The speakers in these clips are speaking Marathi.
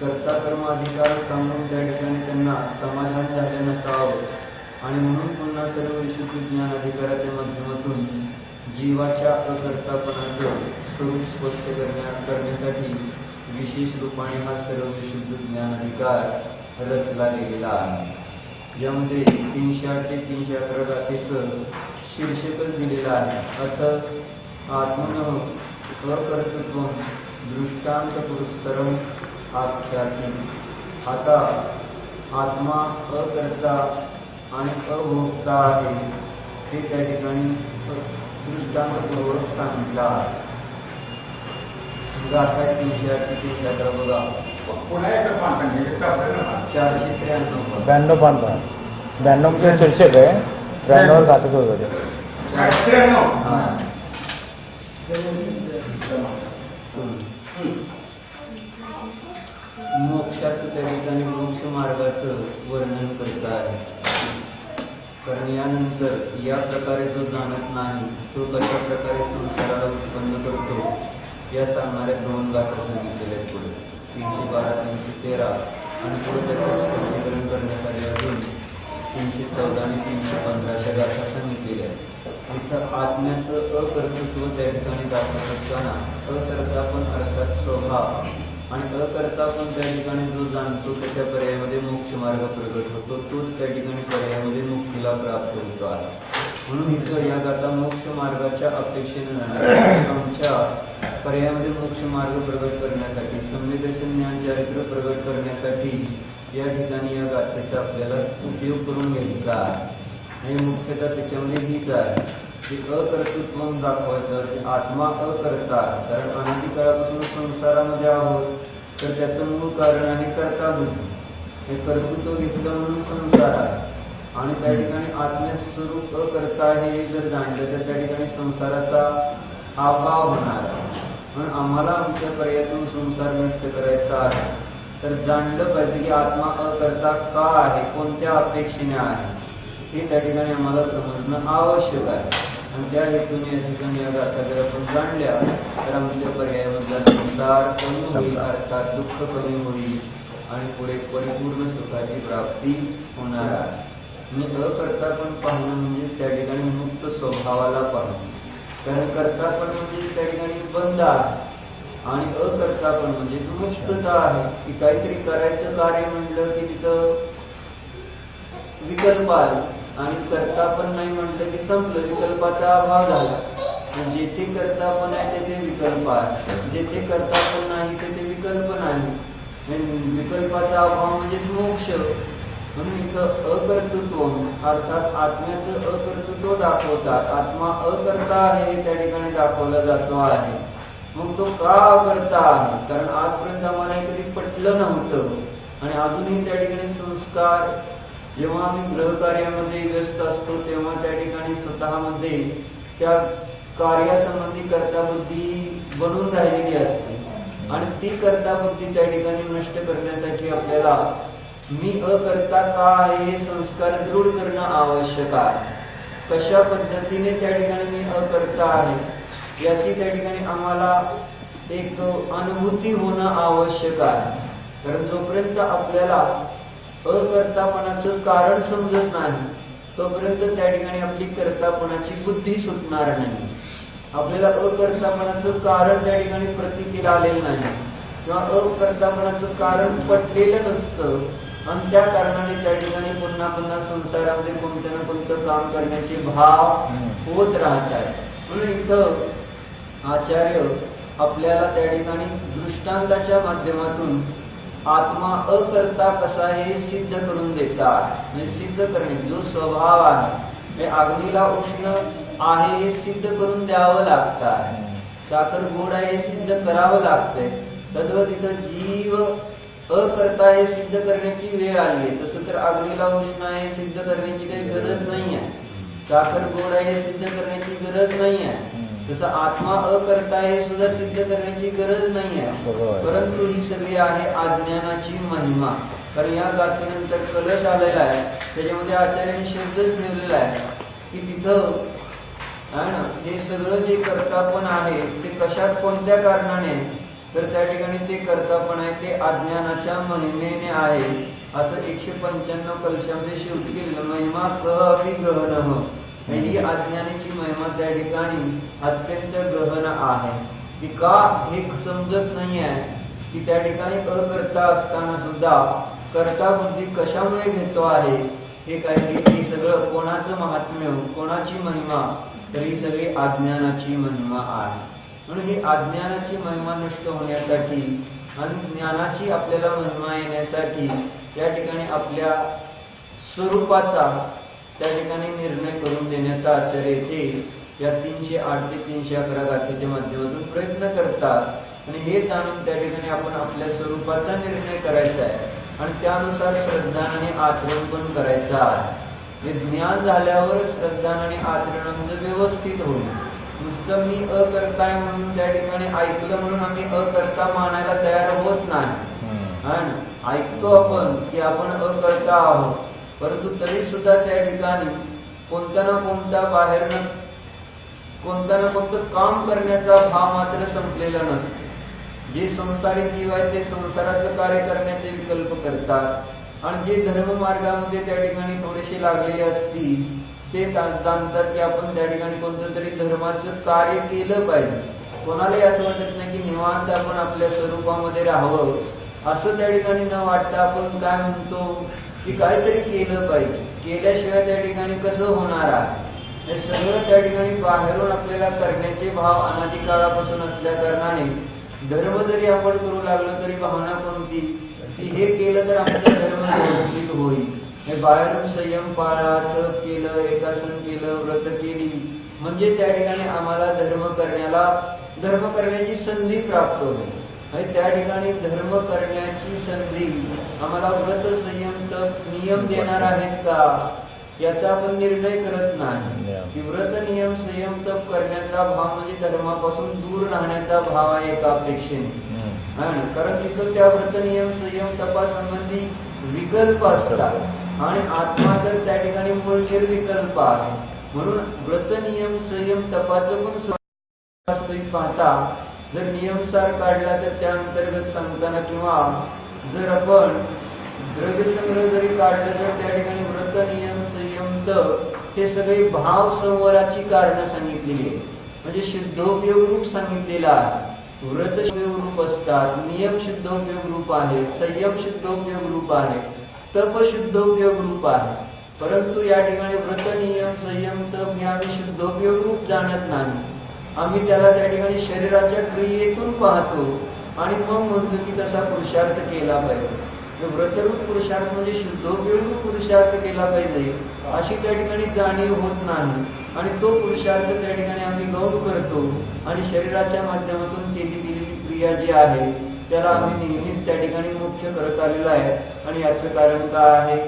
कर्ता कर्म अधिकार सांगून त्या ठिकाणी त्यांना समाधान झाले नसावं आणि म्हणून पुन्हा सर्व विशुद्ध ज्ञान अधिकाराच्या माध्यमातून जीवाच्या अकर्तापणाचं स्वरूप स्पष्ट करण्यासाठी विशेष रूपाने हा सर्व विशुद्ध ज्ञान अधिकार रचला गेलेला आहे. ज्यामध्ये 308 ते 311 गाथेचं शीर्षकच दिलेलं आहे. अथ आत्मनः अकर्तृत्वं दृष्टांत पुरस्सरम आख्याति. आता आत्मा अकर्ता आणि अभोक्ता आहे हे त्या ठिकाणी दृष्टांतपूर्वक सांगितलं आहे. गाथा 308 ते 311 बघा. पुन्हा एकदा पान सांगितलं 493 92 पान 92 चे शीर्षक आहे. 93 गाथा सुरू होते. 493 मोक्षाचं त्या ठिकाणी मोक्ष मार्गाचं वर्णन करत आहे. कारण यानंतर या प्रकारे जो जाणत नाही तो कशा प्रकारे संसाराला उत्पन्न करतो या सांगणाऱ्या 2 गाथा सांगितलेल्या आहेत. पुढे 312 313 आणि पुढे त्याचं स्पष्टीकरण करण्यासाठी अजून 314 आणि 315 गाथा सांगितलेल्या आहेत. इथं आत्म्याचं अकर्तृत्व त्या ठिकाणी दाखवत असताना अकर्तापण अर्थात स्वभाव आणि अकर्तापण त्या ठिकाणी जो जाणतो त्याच्या पर्यायामध्ये मोक्ष मार्ग प्रगट होतो, तोच त्या ठिकाणी पर्यायामध्ये मुक्तीला प्राप्त होतो आहे. म्हणून इथं या गाथा मोक्ष मार्गाच्या अपेक्षेने आमच्या पर्यायामध्ये मोक्ष मार्ग प्रगट करण्यासाठी संवेदनशील ज्ञान चारित्र्य प्रगट करण्यासाठी या ठिकाणी या गाथेचा आपल्याला उपयोग करून घ्यायचा आहे. आणि मुख्यतः त्याच्यामध्ये हीच आहे की अकर्तृत्व दाखवायचं. आत्मा अकर्ता आहे कारण अनादी काळापासून संसारामध्ये आहोत तर त्याचं मूळ कारण आहे कर्ता बुद्धी. हे कर्तृत्व घेतलं म्हणून संसार आहे आणि त्या ठिकाणी आत्मस्वरूप अकर्ता हे जर जाणलं तर त्या ठिकाणी संसाराचा अभाव होणार आहे. म्हणून आम्हाला आमच्या पर्यायातून संसार नष्ट करायचा आहे तर जाणलं पाहिजे की आत्मा अकर्ता का आहे, कोणत्या अपेक्षेने आहे हे त्या ठिकाणी आम्हाला समजणं आवश्यक आहे. आणि त्या हेतूने या ठिकाणी या गाथा जर आपण जाणल्या तर आमच्या पर्यायामधला संसार कमी होईल, अर्थात दुःख कमी होईल आणि पुढे परिपूर्ण सुखाची प्राप्ती होणार आहे. मी अकर्तापण पाहणं म्हणजे त्या ठिकाणी मुक्त स्वभावाला पाहणं. कारण कर्तापण म्हणजे त्या ठिकाणी बंद आहे आणि अकर्तापण म्हणजे मुक्तता आहे की काहीतरी करायचं कार्य म्हटलं की तिथं विकल्प आहे आणि करता पण नाही म्हटलं की संपलं, विकल्पाचा अभाव झाला. जेथे करता पण आहे तेथे विकल्प आहे, जेथे करता पण नाही तेथे विकल्प नाही. विकल्पाचा अभाव म्हणजे मोक्ष. म्हणून इथं अकर्तृत्व अर्थात आत्म्याचं अकर्तृत्व दाखवतात. आत्मा अकर्ता आहे त्या ठिकाणी दाखवला जातो आहे. मग तो का अकर्ता आहे? कारण आजपर्यंत आम्हाला कधी पटलं नव्हतं आणि अजूनही त्या ठिकाणी संस्कार जेव्हा आम्ही गृहकार्यामध्ये व्यस्त असतो तेव्हा त्या ठिकाणी स्वतःमध्ये त्या कार्यासंबंधी कर्ताबुद्धी बनून राहिलेली असते आणि ती कर्ताबुद्धी त्या ठिकाणी नष्ट करण्यासाठी आपल्याला मी अकर्ता का आहे हे संस्कार दृढ करणं आवश्यक आहे. कशा पद्धतीने त्या ठिकाणी मी अकर्ता आहे याची त्या ठिकाणी आम्हाला एक अनुभूती होणं आवश्यक आहे. कारण जोपर्यंत आपल्याला अकर्तापणाचं कारण समजत नाही तोपर्यंत त्या ठिकाणी आपली कर्तापणाची बुद्धी सुटणार नाही. आपल्याला अकर्तापणाचं कारण त्या ठिकाणी प्रतीतीला आलेलं नाही किंवा अकर्तापणाचं कारण पटलेलं नसतं आणि त्या कारणाने त्या ठिकाणी पुन्हा पुन्हा संसारामध्ये कोणत्या ना कोणतं काम करण्याचे भाव होत राहतात. म्हणून इथं आचार्य आपल्याला त्या ठिकाणी दृष्टांताच्या माध्यमातून आत्मा अकर्ता कसा हे सिद्ध करून देतात. म्हणजे सिद्ध करणे जो स्वभाव आहे अग्नीला उष्ण आहे हे सिद्ध करून द्यावं लागतं. साखर गोड आहे हे सिद्ध करावं लागतंय. तद्वत इथं जीव अकर्ता हे सिद्ध करण्याची वेळ आली आहे. तसं तर अग्नीला उष्ण आहे हे सिद्ध करण्याची काही गरज नाही आहे. साखर गोड आहे हे सिद्ध करण्याची गरज नाही आहे. तसं आत्मा अकर्ता हे सुद्धा सिद्ध करण्याची गरज नाही आहे. परंतु ही सगळी आहे अज्ञानाची महिमा. कारण या गाथेनंतर कलश आलेला आहे त्याच्यामध्ये आचार्यांनी शब्दच ठेवलेला आहे की तिथं आहे ना हे सगळं जे कर्तापण आहे ते कशात कोणत्या कारणाने तर त्या ठिकाणी ते कर्ता पण आहे ते अज्ञानाच्या महिमेने आहे. असं 195 कलशामध्ये शेवटी केलेलं महिमा कभी गहन, ही अज्ञानाची महिमा त्या ठिकाणी अत्यंत गहन आहे. की का हे समजत नाही आहे की त्या ठिकाणी अकर्ता असताना सुद्धा कर्ता बुद्धी कशामुळे घेतो आहे. हे काय हे सगळं कोणाचं महात्म्य, कोणाची महिमा, तर ही सगळी अज्ञानाची महिमा आहे. म्हणून ही अज्ञानाची महिमा नष्ट होण्यासाठी आणि ज्ञानाची आपल्याला महिमा येण्यासाठी त्या ठिकाणी आपल्या स्वरूपाचा त्या ठिकाणी निर्णय करून देण्याचा आचार्य येथे या 308 ते 311 गाथेच्या माध्यमातून प्रयत्न करतात. आणि हे जाणून त्या ठिकाणी आपण आपल्या स्वरूपाचा निर्णय करायचा आहे आणि त्यानुसार श्रद्धाने आचरण पण करायचं आहे. हे ज्ञान झाल्यावर श्रद्धाने आचरणांचं व्यवस्थित होईल. नुसतं मी अकर्ताय म्हणून त्या ठिकाणी ऐकलं म्हणून आम्ही अकर्ता मानायला तयार होत नाही. आणि ऐकतो आपण की आपण अकर्ता आहोत, परंतु तरी सुद्धा त्या ठिकाणी कोणता ना कोणता बाहेरनं कोणता ना कोणतं काम करण्याचा भाव मात्र संपलेला नसतो. जे संसारी जीव आहेत ते संसाराचं कार्य करण्याचे विकल्प करतात आणि जे धर्म मार्गामध्ये त्या ठिकाणी थोडेसे लागलेले असतील ते जाणतात की आपण त्या ठिकाणी कोणतं तरी धर्माचं कार्य केलं पाहिजे. कोणालाही असं वाटत नाही की निवांत आपण आपल्या स्वरूपामध्ये राहावं, असं त्या ठिकाणी न वाटता आपण काय म्हणतो की काहीतरी केलं पाहिजे. केल्याशिवाय त्या ठिकाणी कसं होणार आहे. हे सगळं त्या ठिकाणी बाहेरून आपल्याला करण्याचे भाव अनादी काळापासून असल्या कारणाने धर्म जरी आपण करू लागलो तरी भावना कोणती की हे केलं तर आमचा धर्म व्यवस्थित होईल. हे बाहेरून संयम पाळाचं केलं, एकासन केलं, व्रत केली म्हणजे त्या ठिकाणी आम्हाला धर्म करण्याची संधी प्राप्त होईल. त्या ठिकाणी धर्म करण्याची संधी आम्हाला व्रत संयम तप नियम देणार आहेत का याचा आपण निर्णय करत नाही. की व्रत नियम संयम तप करण्याचा भाव म्हणजे धर्मापासून दूर राहण्याचा भाव आहे एका अपेक्षेने. कारण तिथं त्या व्रत नियम संयम तपासंबंधी विकल्प असतात आणि आत्मा तर त्या ठिकाणी मूळ निर्विकल्प आहे. म्हणून व्रत नियम संयम तपाचं पण वास्तविक पाहता जर नियमसार काढला तर त्या अंतर्गत सांगताना किंवा जर आपण द्रव्य संग्रह जरी काढलं तर त्या ठिकाणी व्रत नियम संयम तप हे सगळे भाव संवराची कारणं सांगितलेली आहे. म्हणजे शुद्धोपयोग रूप सांगितलेलं आहे. व्रत शुद्धोपयोग रूप असतात, नियम शुद्धोपयोग रूप आहे, संयम शुद्धोपयोग रूप आहे, तप शुद्धोपयोग रूप आहे. परंतु या ठिकाणी व्रत नियम संयम तप हे आम्ही शुद्धोपयोग रूप जाणत नाही. आम्ही त्याला त्या ठिकाणी शरीराच्या क्रियेतून पाहतो आणि मग म्हणतो की तसा पुरुषार्थ केला पाहिजे. व्रतरूप पुरुषार्थ म्हणजे शुद्धोपयोग पुरुषार्थ केला पाहिजे अशी त्या ठिकाणी जाणीव होत नाही आणि तो पुरुषार्थ त्या ठिकाणी आम्ही गौण करतो आणि शरीराच्या माध्यमातून केली गेलेली क्रिया जी आहे त्याला आम्ही नेहमीच त्या ठिकाणी मुख्य करत आलेलो आहे. आणि याचं कारण काय आहे.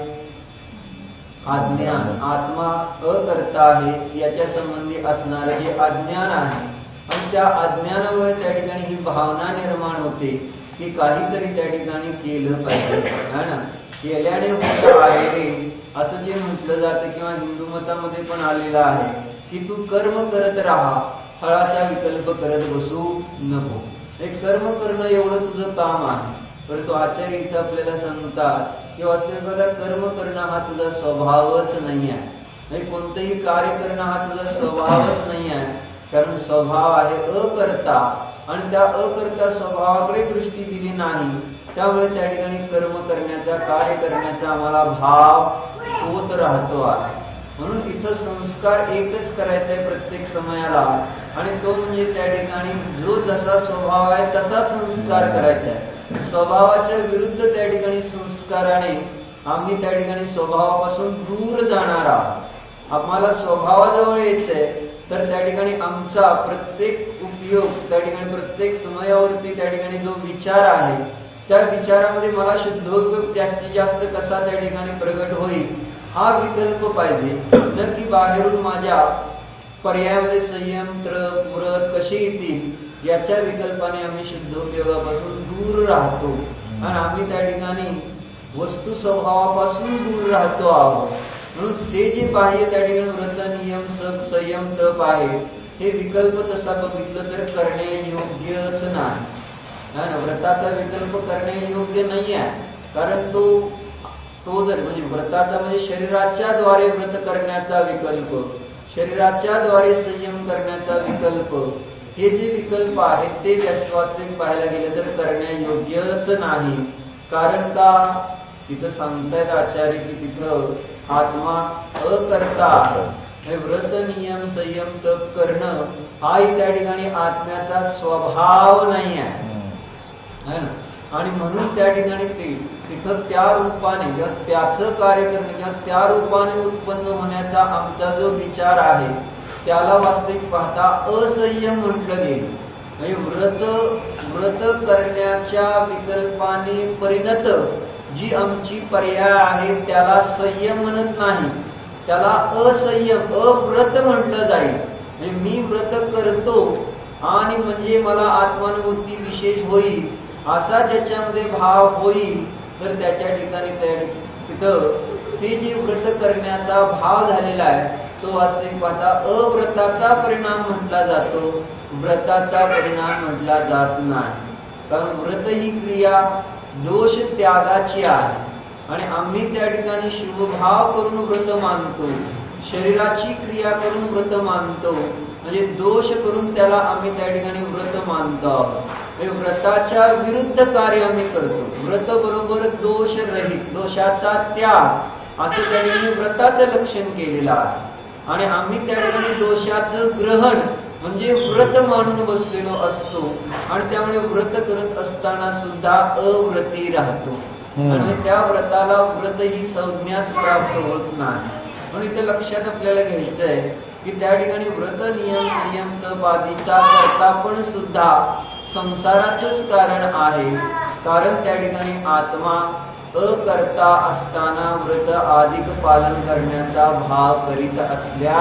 अज्ञान. आत्मा अकर्ता आहे याच्या संबंधी असणारे जे अज्ञान आहे आणि त्या अज्ञानामुळे त्या ठिकाणी ही भावना निर्माण होते की काहीतरी त्या ठिकाणी केलं पाहिजे. ना केल्याने होत आहे रे असं जे म्हटलं जातं किंवा हिंदू मतामध्ये पण आलेलं आहे की तू कर्म करत राहा, फळाचा विकल्प करत बसू नको. हे कर्म करणं एवढं तुझं काम आहे. परंतु आचार्य इथं आपल्याला सांगतात की वास्तविकता कर्म करणं हा तुझा स्वभावच नाही आहे. कोणतंही कार्य करणं हा तुझा स्वभावच नाही आहे. कारण स्वभाव आहे अकर्ता आणि त्या अकर्ता स्वभावाकडे दृष्टी दिली नाही. त्यामुळे त्या ठिकाणी कर्म करण्याचा कार्य करण्याचा आम्हाला भाव होत राहतो आहे. म्हणून इथं संस्कार एकच करायचा आहे प्रत्येक समयाला आणि तो म्हणजे त्या ठिकाणी जो जसा स्वभाव आहे तसा संस्कार करायचा आहे. स्वभावाच्या विरुद्ध त्या ठिकाणी संस्काराने आम्ही त्या ठिकाणी स्वभावापासून दूर जाणार आहोत. आम्हाला स्वभावाजवळ यायचंय तर त्या ठिकाणी आमचा प्रत्येक उपयोग त्या ठिकाणी प्रत्येक समयावरती त्या ठिकाणी जो विचार आहे त्या विचारामध्ये मला शुद्धोपयोग जास्तीत जास्त कसा त्या ठिकाणी प्रगट होईल हा विकल्प पाहिजे. न की बाहेरून माझ्या पर्यायामध्ये संयम व्रत कसे येतील याच्या विकल्पाने आम्ही शुद्धोपयोगापासून दूर राहतो आणि आम्ही त्या ठिकाणी वस्तू स्वभावापासून दूर राहतो आहोत. म्हणून ते जे बाह्य त्या ठिकाणी व्रत नियम संयम तप आहे हे विकल्प तसा बघितलं तर करणे योग्यच नाही. है ना, व्रताचा विकल्प करणे योग्य नाही आहे. कारण तो जर म्हणजे व्रताचा म्हणजे शरीराच्या द्वारे व्रत करण्याचा विकल्प, शरीराच्या द्वारे संयम करण्याचा विकल्प, हे जे विकल्प आहेत ते वास्तविक पाहायला गेलं तर करण्यायोग्यच नाही. कारण का तिथं सांगतायत आचार्य की तिथं आत्मा अकर्ता, व्रत नियम संयम तप करणं हाही त्या ठिकाणी आत्म्याचा स्वभाव नाही आहे ना. आणि म्हणून त्या ठिकाणी तिथं त्या रूपाने किंवा त्याचं कार्य करणे किंवा त्या रूपाने उत्पन्न होण्याचा आमचा जो विचार आहे त्याला वास्तविक पाहता असंयम म्हटलं गेलं. म्हणजे व्रत करण्याच्या विकल्पाने परिणत जी आमची पर्याय आहे त्याला संयम म्हणत नाही, त्याला असंयम अव्रत म्हटलं जाईल. म्हणजे मी व्रत करतो आणि म्हणजे मला आत्मानुभूती विशेष होईल असा ज्याच्यामध्ये भाव होईल तर त्याच्या ठिकाणी तिथं ते जे व्रत करण्याचा भाव झालेला आहे तो वास्तविक पाहता अव्रताचा परिणाम म्हटला जातो, व्रताचा परिणाम म्हटला जात नाही. कारण व्रत ही क्रिया दोष त्यागाची आहे आणि आम्ही त्या ठिकाणी शुभभाव करून व्रत मानतो, शरीराची क्रिया करून व्रत मानतो, म्हणजे दोष करून त्याला आम्ही त्या ठिकाणी व्रत मानतो. व्रताच्या विरुद्ध कार्य आम्ही करतो. व्रत बरोबर दोष रहित, दोषाचा त्याग असं त्या ठिकाणी व्रताचं लक्षण केलेलं आहे. आणि आम्ही त्या ठिकाणी दोषाचं ग्रहण म्हणजे व्रत मानून बसलेलो असतो आणि त्यामुळे व्रत करत असताना सुद्धा अव्रती राहतो आणि त्या व्रताला व्रत ही संज्ञाच प्राप्त होत नाही. म्हणून इथे लक्षात आपल्याला घ्यायचं आहे की त्या ठिकाणी व्रत नियम संयम तप आदीचा करता पण सुद्धा संसाराचंच कारण आहे. कारण त्या ठिकाणी आत्मा अकर्ता असताना व्रत अधिक पालन करण्याचा भाव करीत असल्या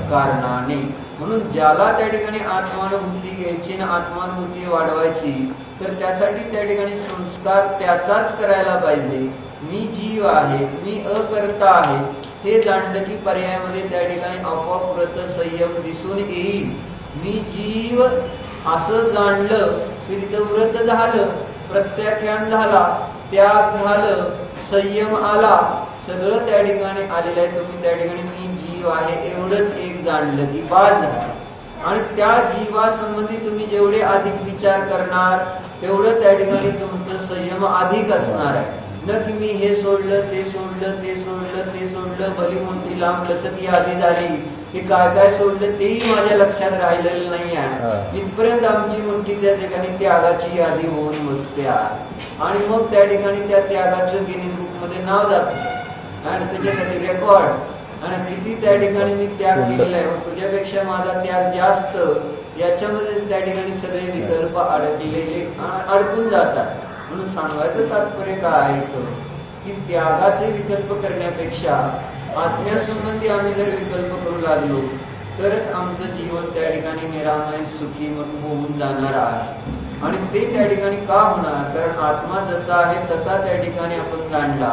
कारणाने. म्हणून ज्याला त्या ठिकाणी आत्मानुभूती घ्यायची ना आत्मानुभूती वाढवायची तर त्यासाठी त्या ठिकाणी संस्कार त्याचाच करायला पाहिजे. मी जीव आहे, मी अकर्ता आहे हे जाणलं की पर्यायामध्ये त्या ठिकाणी आपोआप व्रत संयम दिसून येईल. मी जीव असं जाणलं की तिथं व्रत झालं, प्रत्याख्यान झाला, त्याग झालं, संयम आला, सगळं त्या ठिकाणी आलेलं आहे. तुम्ही त्या ठिकाणी मी जीव आहे एवढंच एक जाणलं की बाद झालं. आणि त्या जीवासंबंधी तुम्ही जेवढे अधिक विचार करणार तेवढं त्या ठिकाणी तुमचं संयम अधिक असणार आहे. न की मी हे सोडलं ते सोडलं ते सोडलं ते सोडलं, भली मोठी लांब लचक यादी झाली की काय काय सोडलं तेही माझ्या लक्षात राहिलेलं नाही आहे. इथपर्यंत आमची मोठी त्या ठिकाणी त्यागाची यादी होऊन बसते आहे. आणि मग त्या ठिकाणी त्या त्यागाचं गिनीज बुक मध्ये नाव जातं आणि त्याच्यासाठी रेकॉर्ड आणि किती त्या ठिकाणी मी त्याग केलेला आहे, तुझ्यापेक्षा माझा त्याग जास्त, याच्यामध्ये त्या ठिकाणी सगळे विकल्प अडकून जातात. म्हणून सांगायचं तात्पर्य काय आहे की त्यागाचे विकल्प करण्यापेक्षा आत्म्यासंबंधी आम्ही जर विकल्प करू लागलो तरच आमचं जीवन त्या ठिकाणी निरामय सुखी होऊन जाणार आहे. आणि ते त्या ठिकाणी का होणार, कारण आत्मा जसा आहे तसा त्या ठिकाणी आपण जाणला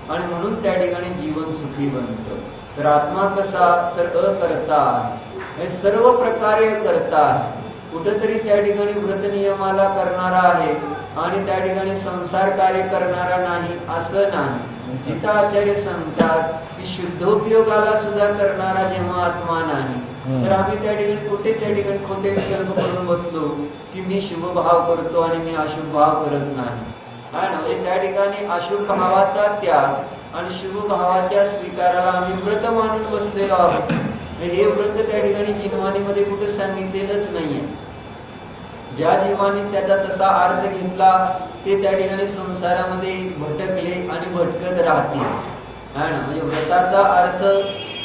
आणि म्हणून त्या ठिकाणी जीवन सुखी बनतं. तर आत्मा कसा तर अकर्ता आहे, सर्व प्रकारे करता आहे. कुठेतरी त्या ठिकाणी व्रत नियमाला करणारा आहे आणि त्या ठिकाणी संसार कार्य करणारा नाही असं नाही. जिथं आचार्य सांगतात की शुद्धोपयोगाला सुद्धा करणारा जेव्हा आत्मा नाही तर आम्ही त्या ठिकाणी कुठे त्या ठिकाणी खोटे विकल्प करून बसलो की मी शुभ भाव करतो आणि मी अशुभ भाव करत नाही. म्हणजे त्या ठिकाणी अशुभ भावाचा त्याग आणि शुभ भावाच्या स्वीकाराला आम्ही व्रत मानून बसलेलो आहोत. हे व्रत त्या ठिकाणी जीववाणीमध्ये कुठे सांगितलेलंच नाहीये. ज्या जीवाने त्याचा तसा अर्थ घेतला ते त्या ठिकाणी संसारामध्ये भटकले आणि भटकत राहतील. म्हणजे व्रताचा अर्थ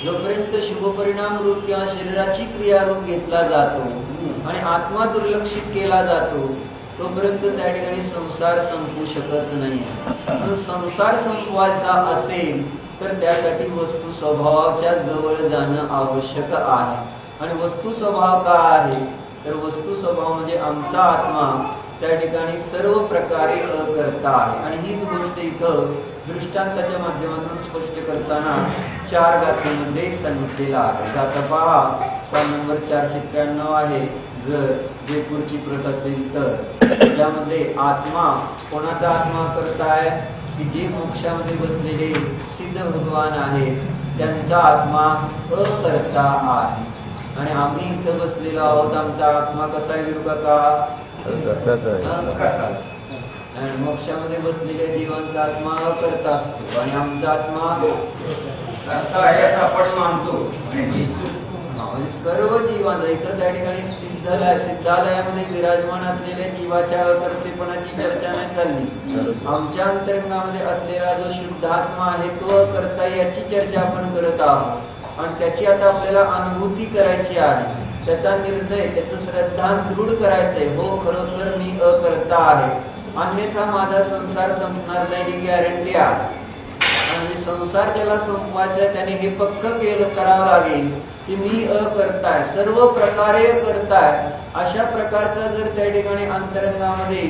जोपर्यंत शुभ परिणाम रूप किंवा शरीराची क्रिया रूप घेतला जातो आणि आत्मा दुर्लक्षित केला जातो तोपर्यंत त्या ठिकाणी संसार संपू शकत नाही. म्हणून संसार संपवायचा असेल तर त्यासाठी वस्तू स्वभावाच्या जवळ जाणं आवश्यक आहे. आणि वस्तू स्वभाव काय आहे तर वस्तू स्वभाव म्हणजे आमचा आत्मा त्या ठिकाणी सर्व प्रकारे अकर्ता आहे. आणि हीच गोष्ट इथं दृष्टांताच्या माध्यमातून स्पष्ट करताना 4 गाथेमध्ये सांगितलेला आहे. गाथा पहा, नंबर 493 आहे. जर जयपूरची प्रत असेल तर त्याच्यामध्ये आत्मा कोणाचा आत्मा करताय की जे मोक्षामध्ये बसलेले सिद्ध भगवान आहेत त्यांचा आत्मा अकर्ता आहे. आणि आम्ही इथं बसलेलो आहोत, आमचा आत्मा कसा आहे विरू काका? करताच आहे. आणि मोक्षामध्ये बसलेल्या जीवांचा आत्मा अकर्ता असतो आणि आमचा आत्मा करता आहे असं आपण मानतो. म्हणजे सर्व जीवांचा इथं त्या ठिकाणी सिद्धालयामध्ये विराजमान असलेल्या जीवाच्या अकर्तेपणाची चर्चा नाही चालली. आमच्या अंतरंगामध्ये असलेला जो शुद्ध आत्मा आहे तो अकर्ता याची चर्चा आपण करत आहोत. आणि त्याची आता आपल्याला अनुभूती करायची आहे, त्याचा निर्णय, त्याचं श्रद्धान दृढ करायचंय. हो, खरोखर मी अकर्ता आहे, अन्यथा माझा संसार संपणार नाही ही गॅरंटी आहे. आणि संसार ज्याला संपवायचा त्याने हे पक्क करावं लागेल की मी अकर्ताय, सर्व प्रकारे करताय. अशा प्रकारचा जर त्या ठिकाणी अंतरंगामध्ये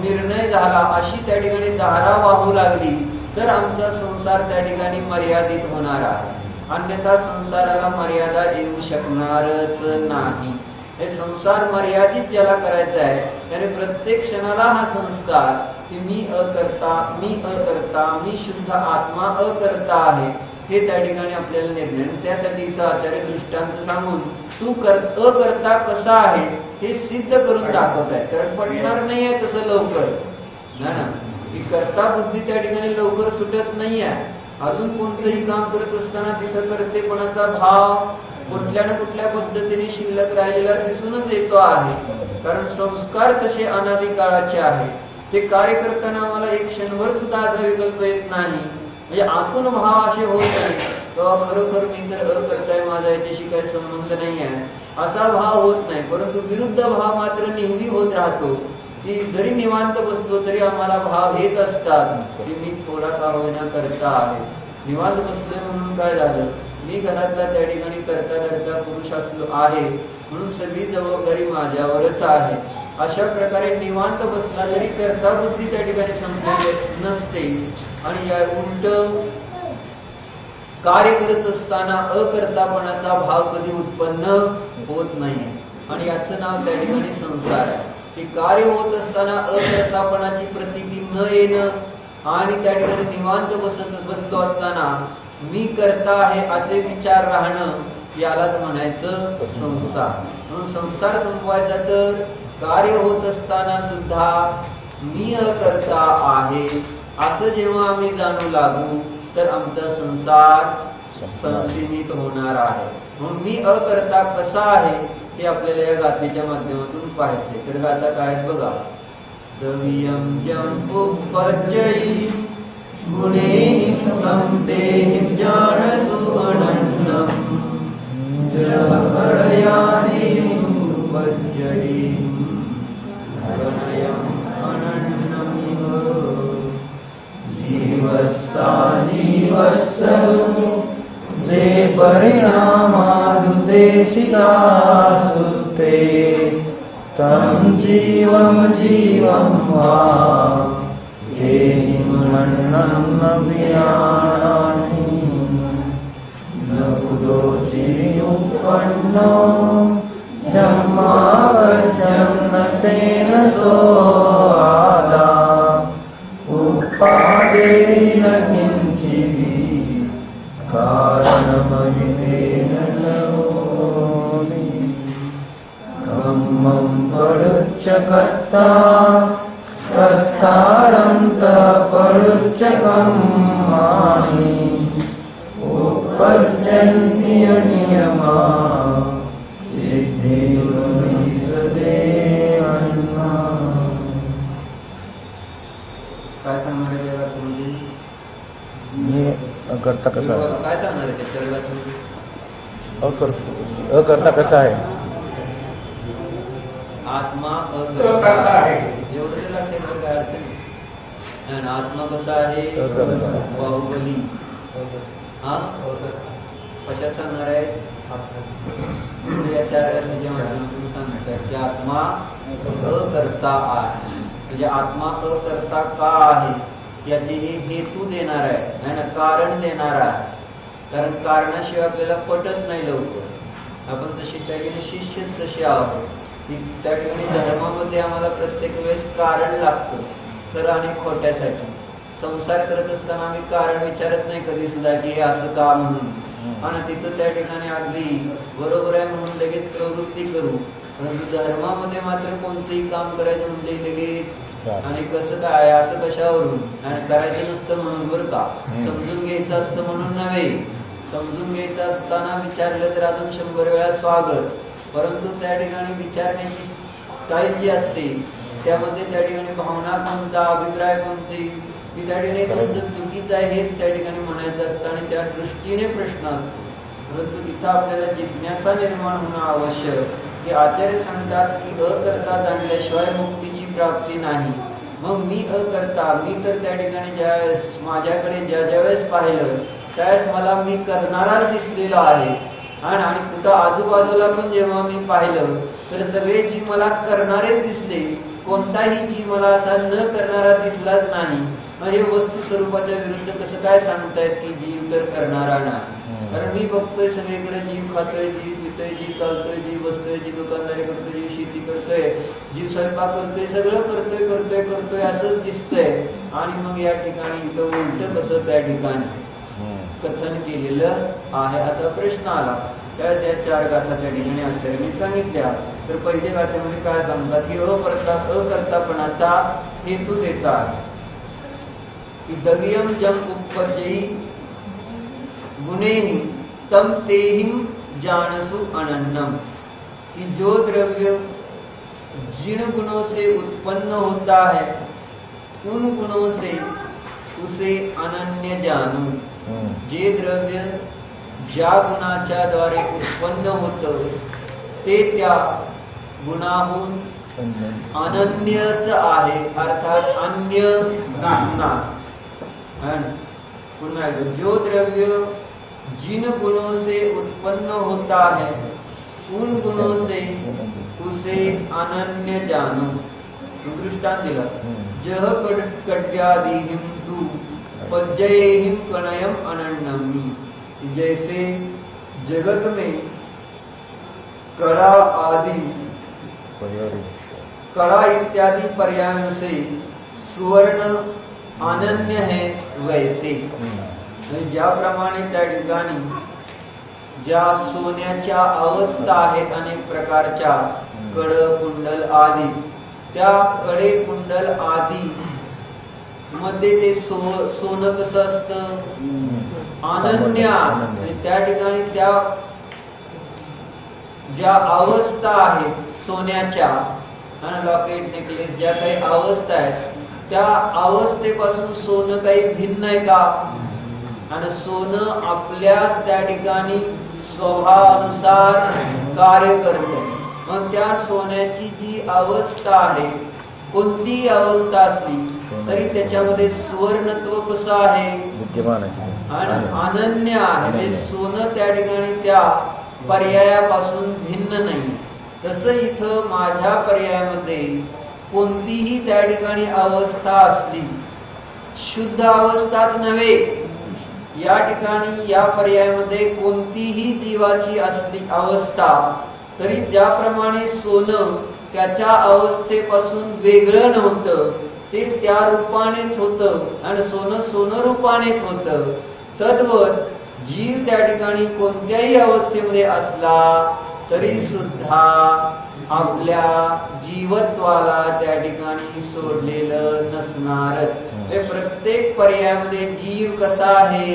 निर्णय झाला, अशी त्या ठिकाणी धारा वाहू लागली तर आमचा संसार त्या ठिकाणी मर्यादित होणार आहे. अन्यथा संसाराला मर्यादा येऊ शकणारच नाही. हे संसार मर्यादित ज्याला करायचा आहे त्याने प्रत्येक क्षणाला हा संस्कार की मी अकर्ता, मी अकर्ता, मी शुद्ध आत्मा अकर्ता आहे हे त्या ठिकाणी आपल्याला निर्णय. त्यासाठी इथं आचार्य दृष्टांत सांगून तू अकर्ता कसा आहे हे सिद्ध करून दाखवत आहे. कारण पडणार नाही आहे तसं लवकर ना, की कर्ता बुद्धी त्या ठिकाणी लवकर सुटत नाही आहे. अजून कोणतंही काम करत असताना तिथं कर्तेपणाचा भाव कुठल्या ना कुठल्या पद्धतीने शिल्लक राहिलेला दिसूनच येतो आहे. कारण संस्कार तसे अनादी काळाचे आहे. ते कार्य करताना आम्हाला एक क्षणभर सुद्धा असा विकल्प येत नाही. म्हणजे आतून भाव असे होत नाही तेव्हा खरोखर मी तर अकर्ताय, माझा याच्याशी काही संबंध नाही आहे असा भाव होत नाही. परंतु विरुद्ध भाव मात्र नेहमी होत राहतो की जरी निवांत बसलो तरी आम्हाला भाव येत असतात की मी थोडा का होईना करता आहे. निवांत बसलोय म्हणून काय झालं, मी घरातला त्या ठिकाणी करता धरता पुरुष असलो आहे म्हणून सगळी जबाबदारी माझ्यावरच आहे. अशा प्रकारे निवांत बसला तरी कर्ता बुद्धी त्या ठिकाणी संपलेली नसते. आणि या उलट कार्य करत असताना अकर्तापणाचा भाव कधी उत्पन्न होत नाही. आणि याचं नाव त्या ठिकाणी संसार आहे. की कार्य होत असताना अकर्तापणाची प्रतीती न येणं आणि त्या ठिकाणी निवांत बसलो असताना मी करता आहे असे विचार राहणं यालाच म्हणायचं संसार. म्हणून संसार संपवायचा तर कार्य होत असताना सुद्धा मी अकर्ता आहे असं जेव्हा आम्ही जाणू लागू तर आमचा संसार संसीमित होणार आहे. म्हणून मी अकर्ता कसा आहे हे आपल्याला या गाथेच्या माध्यमातून पाहायचे. तर गाथा काय बघा. द्रव्यं जं उपपज्जयि गुणैः तेहि ज्ञानसु अनन्यम् जलकरयानि उपपज्जयि गणयम् अनन्यमिव जीवस्सा जीवस्सु जे परिणामादुदेशिका सुते तं जीवं जीवं वा येहि मनन्नं वियाणानि न कुतोचि उत्पन्नो जन्मावजं तेन सोऽदा उपादेन किञ्चित् कारणमहिमेन नोमि कम्मं परुच्च कर्ता कर्तारं परुच्च कम्मानि उपपज्जन्ति अनियमा सिद्धिर्निसते अन्ना. काय सांगणार आहे देवा तुम्ही? अकर्ता कसा आहे? काय सांगणार आहे त्याच्या अकर्ता कसा आहे? आत्मा अकर्ता आहे. एवढं ते लक्षात काय अडचण नाही. आत्मा कसा आहे? बाहुबली. हा कशा सांगणार आहे? या चार घटनेच्या माध्यमातून सांगतात की आत्मा अकर्ता आहे. म्हणजे आत्मा अकर्ता का आहे याची हेतू देणार आहे ना, कारण देणार आहे. कारण कारणाशिवाय आपल्याला पटत नाही लवकर. आपण तशी काही शिष्यच तसे आहोत. की त्या ठिकाणी धर्मामध्ये आम्हाला प्रत्येक वेळेस कारण लागतं खरं आणि खोट्यासाठी. संसार करत असताना आम्ही कारण विचारत नाही कधी सुद्धा की हे असं का म्हणून, आणि तिथं त्या ठिकाणी अगदी बरोबर आहे म्हणून लगेच प्रवृत्ती करू. परंतु धर्मामध्ये मात्र कोणतंही काम करायचं म्हणजे लगेच आणि कसं काय असं कशावरून, आणि करायचं नसतं म्हणून बरं का, समजून घ्यायचं असतं म्हणून नव्हे. समजून घ्यायचं असताना विचारलं तर अजून 100 वेळा स्वागत. परंतु त्या ठिकाणी विचारण्याची स्टाईल जी असते त्यामध्ये त्या ठिकाणी भावना कोणता, अभिप्राय कोणते, की त्या ठिकाणी तुमचं चुकीचं आहे हेच त्या ठिकाणी म्हणायचं असतं आणि त्या दृष्टीने प्रश्न असतो. परंतु तिथं आपल्याला जिज्ञासा निर्माण होणं आवश्यक, की आचार्य सांगतात की अकर्ता जाणल्याशिवाय मुक्तीची प्राप्ती नाही. मग मी अकर्ता, मी तर त्या ठिकाणी ज्यावेळेस माझ्याकडे ज्या वेळेस पाहिलं त्यावेळेस मला मी करणाराच दिसलेला आहे, आणि कुठं आजूबाजूला पण जेव्हा मी पाहिलं तर सगळे जीव मला करणारेच दिसले, कोणताही जीव मला असा न करणारा दिसलाच नाही. मग हे वस्तू स्वरूपाच्या विरुद्ध कसं काय सांगतायत की जीव तर करणारा नाही. कारण मी बघतोय सगळीकडे जीव खातोय, जीव पितोय, जीव चालतोय, जीव बसतोय, जीव दुकानदारी करतोय, जीव शेती करतोय, जीव स्वयंपाक करतोय, सगळं करतोय असंच दिसतंय. आणि मग या ठिकाणी इथं उलट कसं त्या ठिकाणी कथन केलेलं आहे असा प्रश्न आला. त्यावेळेस या 4 गाथा त्या ठिकाणी आचार्यांनी सांगितल्या. तर पहिल्या गाथेमध्ये काय सांगतात की अकर्तापणाचा हेतू देतात की दव्यम जम उपपद्यई गुणेहि तम तेहिम जानसु अनन्नम, कि जो द्रव्य जिन गुणों से उत्पन्न होता है उन गुणों से उसे अनन्य जानो. जे द्रव्य ज्या गुणाच्या द्वारे उत्पन्न होतं ते त्या गुणाहून अनन्यच आहे, अर्थात अन्य नाही. पुन्हा जो द्रव्य जिन गुणों से उत्पन्न होता है उन गुणों से उसे अनन्य जानो. दृष्टांत दिला, जह कड्यादिहिम तु पज्जयेहिम कणयम अनन्नमी. जैसे जगत में कड़ा इत्यादि पर्यायों से सुवर्ण अनन्य है, वैसे ज्याप्रमाणे त्या ठिकाणी ज्या सोन्याच्या अवस्था आहेत अनेक प्रकारच्या, कड, कुंडल आदी, त्या कडे, कुंडल आदी मध्ये ते सोनं कसं असतं, अनन्य. त्या ठिकाणी त्या ज्या अवस्था आहेत सोन्याच्या, लॉकेट, नेकलेस, ज्या काही अवस्था आहेत त्या अवस्थेपासून सोनं काही भिन्न आहे का? आणि सोनं आपल्याच त्या ठिकाणी स्वभावानुसार कार्य करते. मग त्या सोन्याची जी अवस्था आहे, कोणतीही अवस्था असली तरी त्याच्यामध्ये सुवर्णत्व कसं आहे, विद्यमान आहे आणि अनन्य आहे. म्हणजे सोनं त्या ठिकाणी त्या पर्यायापासून भिन्न नाही. तसं इथं माझ्या पर्यायामध्ये कोणतीही त्या ठिकाणी अवस्था असली, शुद्ध अवस्थाच नव्हे, या ठिकाणी या पर्यायामध्ये कोणतीही जीवाची असली अवस्था तरी ज्याप्रमाणे सोनं त्याच्या अवस्थेपासून वेगळं नव्हतं, ते त्या रूपानेच होतं आणि सोनं सोनं रूपानेच होतं. तद्वत जीव त्या ठिकाणी कोणत्याही अवस्थेमध्ये असला तरी सुद्धा आपल्या जीवत्वाला त्या ठिकाणी सोडलेलं नसणारच. ते प्रत्येक पर्यायामध्ये जीव कसा आहे,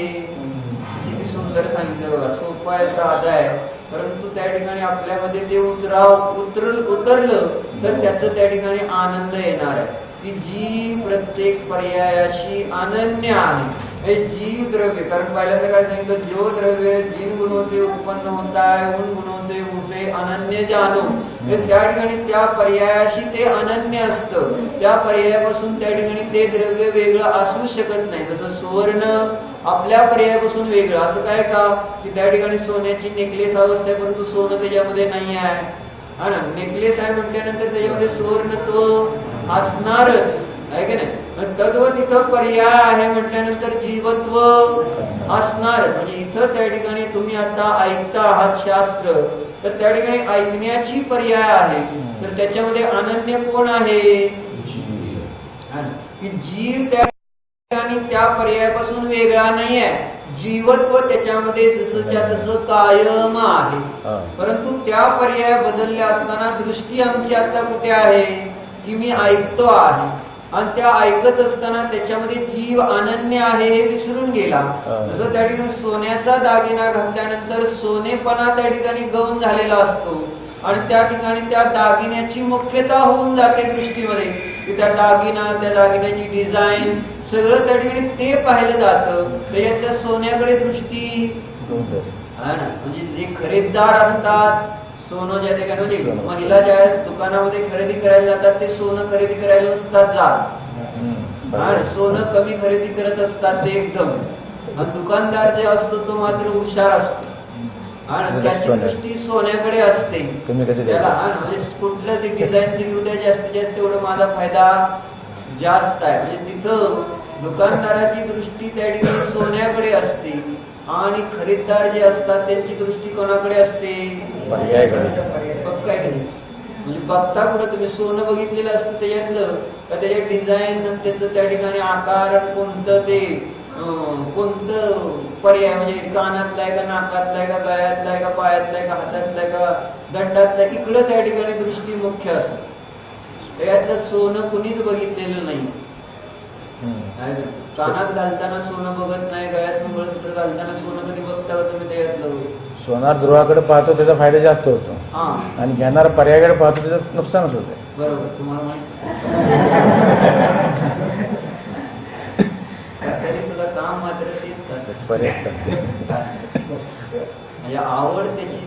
किती सुंदर सांगितलं बघा. सोपा आहे, साधा आहे, परंतु त्या ठिकाणी आपल्यामध्ये ते उतरलं तर त्याचं त्या ठिकाणी आनंद येणार आहे की जीव प्रत्येक पर्यायाशी अनन्य आहे. जीव द्रव्य, कारण पहिल्यांदा काय सांगितलं, जो द्रव्य जिन गुणों से उत्पन्न होता है उन गुणों से उसे अनन्य जानो. त्या ठिकाणी त्या पर्यायाशी ते अनन्य असतं, त्या पर्यायापासून त्या ठिकाणी ते द्रव्य वेगळं असू शकत नाही. जसं सुवर्ण आपल्या पर्यायापासून वेगळं असं काय का, की त्या ठिकाणी सोन्याची नेकलेस अवस्था आहे परंतु सोनं त्याच्यामध्ये नाही आहे, आणि नेकलेस आहे म्हटल्यानंतर त्याच्यामध्ये सुवर्णत्व असणारच आहे की नाही. तद्वत इथं पर्याय आहे म्हटल्यानंतर जीवत्व असणारच. म्हणजे इथं त्या ठिकाणी तुम्ही आता ऐकता आहात शास्त्र, तर त्या ठिकाणी ऐकण्याची पर्याय आहे तर त्याच्यामध्ये अनन्य कोण आहे? की जीव त्या ठिकाणी त्या पर्यायापासून वेगळा नाही आहे. जीवत्व त्याच्यामध्ये जसंच्या तसं कायम आहे. परंतु त्या पर्याय बदलल्या असताना दृष्टी आमची आता कुठे आहे? की मी ऐकतो आहे आणि त्या ऐकत असताना त्याच्यामध्ये जीव अनन्य आहे हे विसरून गेला. जसं त्या ठिकाणी सोन्याचा दागिना घातल्यानंतर सोनेपणा त्या ठिकाणी गौण झालेला असतो आणि त्या ठिकाणी त्या दागिन्याची मुख्यता होऊन जाते दृष्टीमध्ये, की त्या दागिन्याची डिझाईन सगळं त्या ठिकाणी ते पाहिलं जातं. त्याच्यात त्या सोन्याकडे दृष्टी म्हणजे जे खरेदीदार असतात, सोनं ज्या ठिकाणी म्हणजे महिला ज्या दुकानामध्ये खरेदी करायला जातात ते सोनं खरेदी करायला नसतात जात आणि सोनं कमी खरेदी करत असतात ते एकदम. आणि दुकानदार जे असतो तो मात्र हुशार असतो आणि त्याची दृष्टी सोन्याकडे असते. त्याला म्हणजे कुठल्या डिझाईनची घेऊ द्या जास्तीत जास्त तेवढं माझा फायदा जास्त आहे. म्हणजे तिथं दुकानदाराची दृष्टी त्या ठिकाणी सोन्याकडे असते आणि खरीददार जे असतात त्यांची दृष्टी कोणाकडे असते? पर्यायाकडे. म्हणजे बघता कुठं तुम्ही सोनं बघितलेलं असतं त्याच्यातलं का त्याच्या डिझाईन त्याचं त्या ठिकाणी आकार कोणतं ते कोणतं पर्याय म्हणजे कानातला आहे का नाकातला आहे का गळ्यातला आहे का पायातला आहे का हातातला आहे का दंडातला इकडं त्या ठिकाणी दृष्टी मुख्य असते. त्याच्यातलं सोनं कुणीच बघितलेलं नाही. कानात घालताना सोनं बघत नाही, गळ्यात मंगळसूत्र घालताना सोनं कधी बघता का तुम्ही? त्याच्यातलं सोनार ध्रुवाकडे पाहतो त्याचा फायदा जास्त होतो आणि घेणारा पर्यायाकडे पाहतो त्याचं नुकसानच होतं. बरोबर. तुम्हाला माहिती सुद्धा काम मात्र तेच म्हणजे आवड त्याची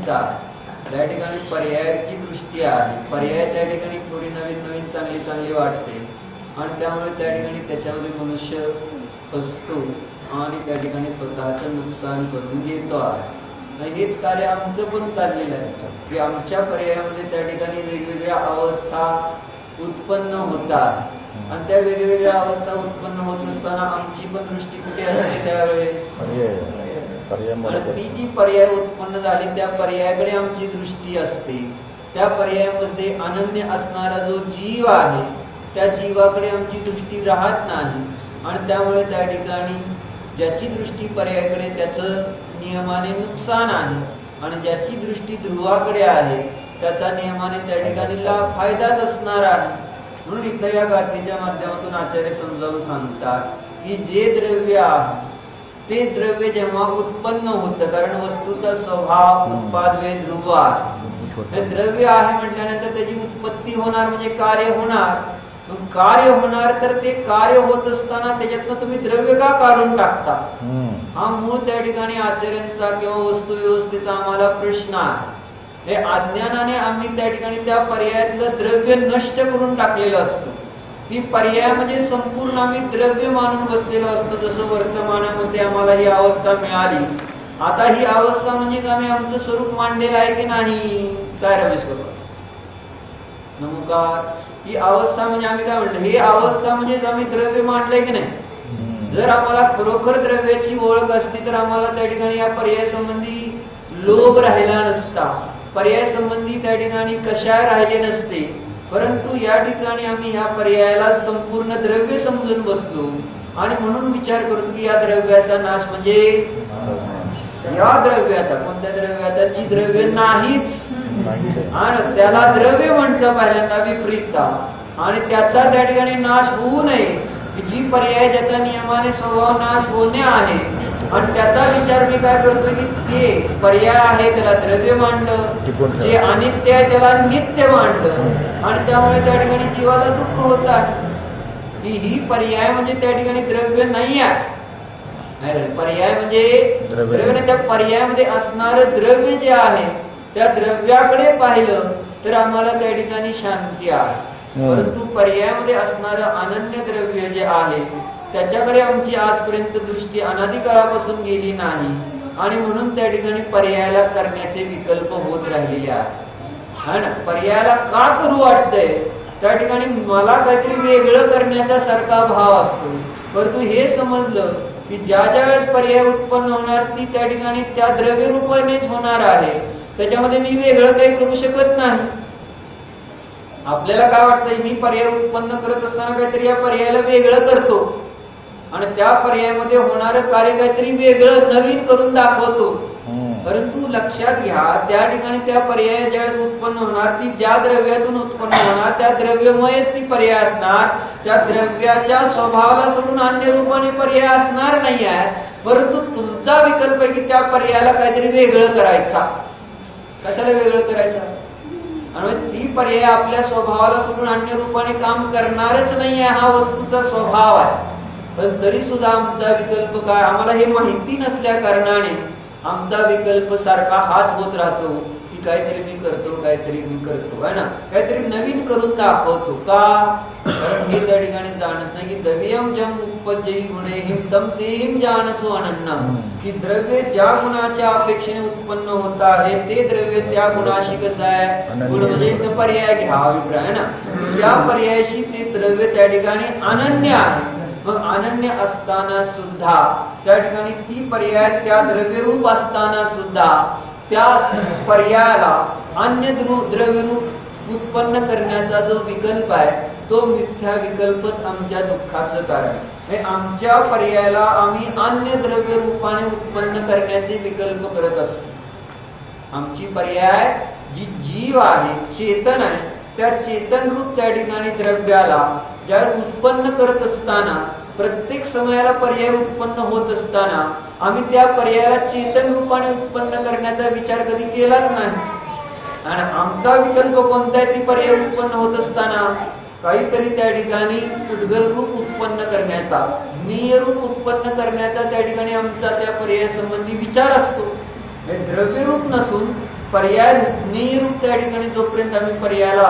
त्या ठिकाणी पर्यायाची दृष्टी आहे. पर्याय त्या ठिकाणी थोडी नवीन चांगली वाटते आणि त्यामुळे त्या ठिकाणी त्याच्यामध्ये मनुष्य असतो आणि त्या ठिकाणी स्वतःचं नुकसान करून घेतो आहे. हेच कार्य आमचं पण चाललेलं आहे की आमच्या पर्यायामध्ये त्या ठिकाणी वेगवेगळ्या अवस्था उत्पन्न होतात आणि त्या वेगवेगळ्या अवस्था उत्पन्न होत असताना आमची पण दृष्टी कुठे असते त्यावेळेस? ती जी पर्याय उत्पन्न झाली त्या पर्यायाकडे आमची दृष्टी असते. त्या पर्यायामध्ये अनन्य असणारा जो जीव आहे त्या जीवाकडे आमची दृष्टी राहत नाही आणि त्यामुळे त्या ठिकाणी ज्याची दृष्टी पर्यायाकडे त्याचं नियमाने नुकसान आहे आणि ज्याची दृष्टी ध्रुवाकडे आहे त्याचा नियमाने त्या ठिकाणी फायदाच असणार आहे. म्हणून इथं या गाथेच्या माध्यमातून आचार्य समजावून सांगतात की जे द्रव्य आहे ते द्रव्य जेव्हा उत्पन्न होतं, कारण वस्तूचा स्वभाव उत्पादवे ध्रुव आहे. द्रव्य आहे म्हटल्यानंतर त्याची उत्पत्ती होणार म्हणजे कार्य होणार. कार्य होणार तर ते कार्य होत असताना त्याच्यातनं तुम्ही द्रव्य का काढून टाकता? हा मूळ त्या ठिकाणी आचार्यांचा किंवा वस्तू व्यवस्थेचा आम्हाला प्रश्न आहे. हे अज्ञानाने आम्ही त्या ठिकाणी त्या पर्यायातलं द्रव्य नष्ट करून टाकलेलं असतं. ती पर्याय म्हणजे संपूर्ण आम्ही द्रव्य मानून बसलेलो असतो. जसं वर्तमानामध्ये आम्हाला ही अवस्था मिळाली, आता ही अवस्था म्हणजे आम्ही आमचं स्वरूप मांडलेलं आहे की नाही? काय रमेश बाबा? नमस्कार. ही अवस्था म्हणजे आम्ही काय म्हणतो? ही अवस्था म्हणजे आम्ही द्रव्य मांडलंय की नाही? जर आम्हाला खरोखर द्रव्याची ओळख असती तर आम्हाला त्या ठिकाणी या पर्याय संबंधी लोभ राहिला नसता, पर्याय संबंधी त्या ठिकाणी कशा राहिले नसते. परंतु या ठिकाणी आम्ही ह्या पर्यायाला संपूर्ण द्रव्य समजून बसलो आणि म्हणून विचार करतो की या द्रव्याचा नाश म्हणजे या द्रव्याचा, कोणत्या द्रव्याचा? जी द्रव्य नाहीच आणि त्याला द्रव्य म्हटलं पहिल्यांदा विपरीतता आणि त्याचा त्या ठिकाणी नाश होऊ नये. जी पर्याय ज्याचा नियमाने स्वभाव नाश होणे आहे आणि त्याचा विचार मी काय करतोय की ते पर्याय आहे त्याला द्रव्य मांडलं, जे अनित्य आहे त्याला नित्य मांडलं आणि त्यामुळे त्या ठिकाणी जीवाला दुःख होत आहे की ही पर्याय म्हणजे त्या ठिकाणी द्रव्य नाही आहे. पर्याय म्हणजे द्रव्य. त्या पर्यायामध्ये असणारं द्रव्य जे आहे त्या द्रव्याकडे पाहिलं तर आम्हाला त्या ठिकाणी शांती आहे. परंतु पर्यायामध्ये असणारं अनन्य द्रव्य जे आहे त्याच्याकडे आमची आजपर्यंत दृष्टी अनादी काळापासून गेली नाही आणि म्हणून त्या ठिकाणी पर्यायाला करण्याचे विकल्प होत राहिलेले आहेत. आणि पर्यायाला का करू वाटतंय? त्या ठिकाणी मला काहीतरी वेगळं करण्याचा सारखा भाव असतो. परंतु हे समजलं की ज्या वेळेस पर्याय उत्पन्न होणार ती त्या ठिकाणी त्या द्रव्य रूपानेच होणार आहे, त्याच्यामध्ये मी वेगळं काही करू शकत नाही. आपल्याला काय वाटतंय, मी पर्याय उत्पन्न करत असताना काहीतरी या पर्यायाला वेगळं करतो आणि त्या पर्यायामध्ये होणारं कार्य काहीतरी वेगळं नवीन करून दाखवतो. परंतु लक्षात घ्या, त्या ठिकाणी त्या पर्याय ज्यावेळेस उत्पन्न होणार, ती ज्या द्रव्यातून उत्पन्न होणार त्या द्रव्यमयच ती पर्याय असणार. त्या द्रव्याच्या स्वभावाला सोडून अन्य रूपाने पर्याय असणार नाही आहे. परंतु तुमचा विकल्प आहे की त्या पर्यायाला काहीतरी वेगळं करायचा. कशाला वेगळं करायचं? आणि ती पर्याय आपल्या स्वभावाला सोडून अन्य रूपाने काम करणारच नाही आहे, हा वस्तूचा स्वभाव आहे. पण तरी सुद्धा आमचा विकल्प काय, आम्हाला हे माहिती नसल्या कारणाने आमचा विकल्प सारखा हाच होत राहतो की काहीतरी मी करतो, काहीतरी मी करतो, है ना, काहीतरी नवीन करून दाखवतो. का? कारण हे त्या ठिकाणी जाणत नाही की द्रव्यम जम उपजयी गुणेहिम तम तेहिम जानसो अनन्नम, की द्रव्य ज्या गुणाच्या अपेक्षेने उत्पन्न होत आहे ते द्रव्य त्या गुणाशी कसं आहे, गुण म्हणजे इथं पर्याय घ्या अभिप्राय ना, त्या पर्यायाशी ते द्रव्य त्या ठिकाणी अनन्य आहे. मग अनन्य असताना सुद्धा त्या ठिकाणी ती पर्याय त्या द्रव्यरूप असताना सुद्धा त्या पर्यायाला अन्य द्रव्यरूप उत्पन्न करण्याचा जो विकल्प आहे तो मिथ्या विकल्पच आमच्या दुःखाचं कारण. आमच्या पर्यायाला आम्ही अन्य द्रव्य रूपाने उत्पन्न करण्याचे विकल्प करत असतो. आमची पर्याय जी जीव आहे, चेतन आहे, त्या चेतन रूप त्या ठिकाणी द्रव्याला ज्यावेळेस उत्पन्न करत असताना, प्रत्येक समयाला पर्याय उत्पन्न होत असताना आम्ही त्या पर्यायाला चेतन रूपाने उत्पन्न करण्याचा विचार कधी केलाच नाही. आणि आमचा विकल्प कोणता आहे, ती पर्याय उत्पन्न होत असताना काहीतरी त्या ठिकाणी उद्गल रूप उत्पन्न करण्याचा, ज्ञेय रूप उत्पन्न करण्याचा त्या ठिकाणी आमचा त्या पर्यायासंबंधी विचार असतो. द्रव्यरूप नसून पर्याय ज्ञेय रूप त्या ठिकाणी जोपर्यंत आम्ही पर्यायाला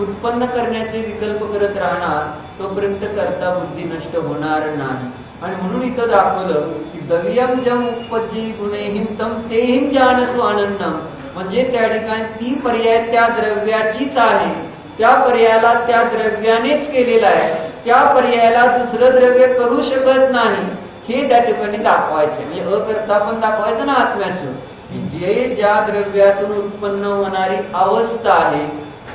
उत्पन्न करण्याचे विकल्प करत राहणार तोपर्यंत कर्ता बुद्धी नष्ट होणार नाही. आणि म्हणून इथं दाखवलं की द्रव्यम जम उपजी गुणेहिम तम तेहिम जानसो अनन्नम, म्हणजे त्या ठिकाणी ती पर्याय त्या द्रव्याचीच आहे, त्या पर्यायाला त्या द्रव्यानेच केलेला आहे, त्या पर्यायाला दुसरं द्रव्य करू शकत नाही हे त्या ठिकाणी दाखवायचे. म्हणजे अकर्ता पण दाखवायचं ना आत्म्याचं, की जे ज्या द्रव्यातून उत्पन्न होणारी अवस्था आहे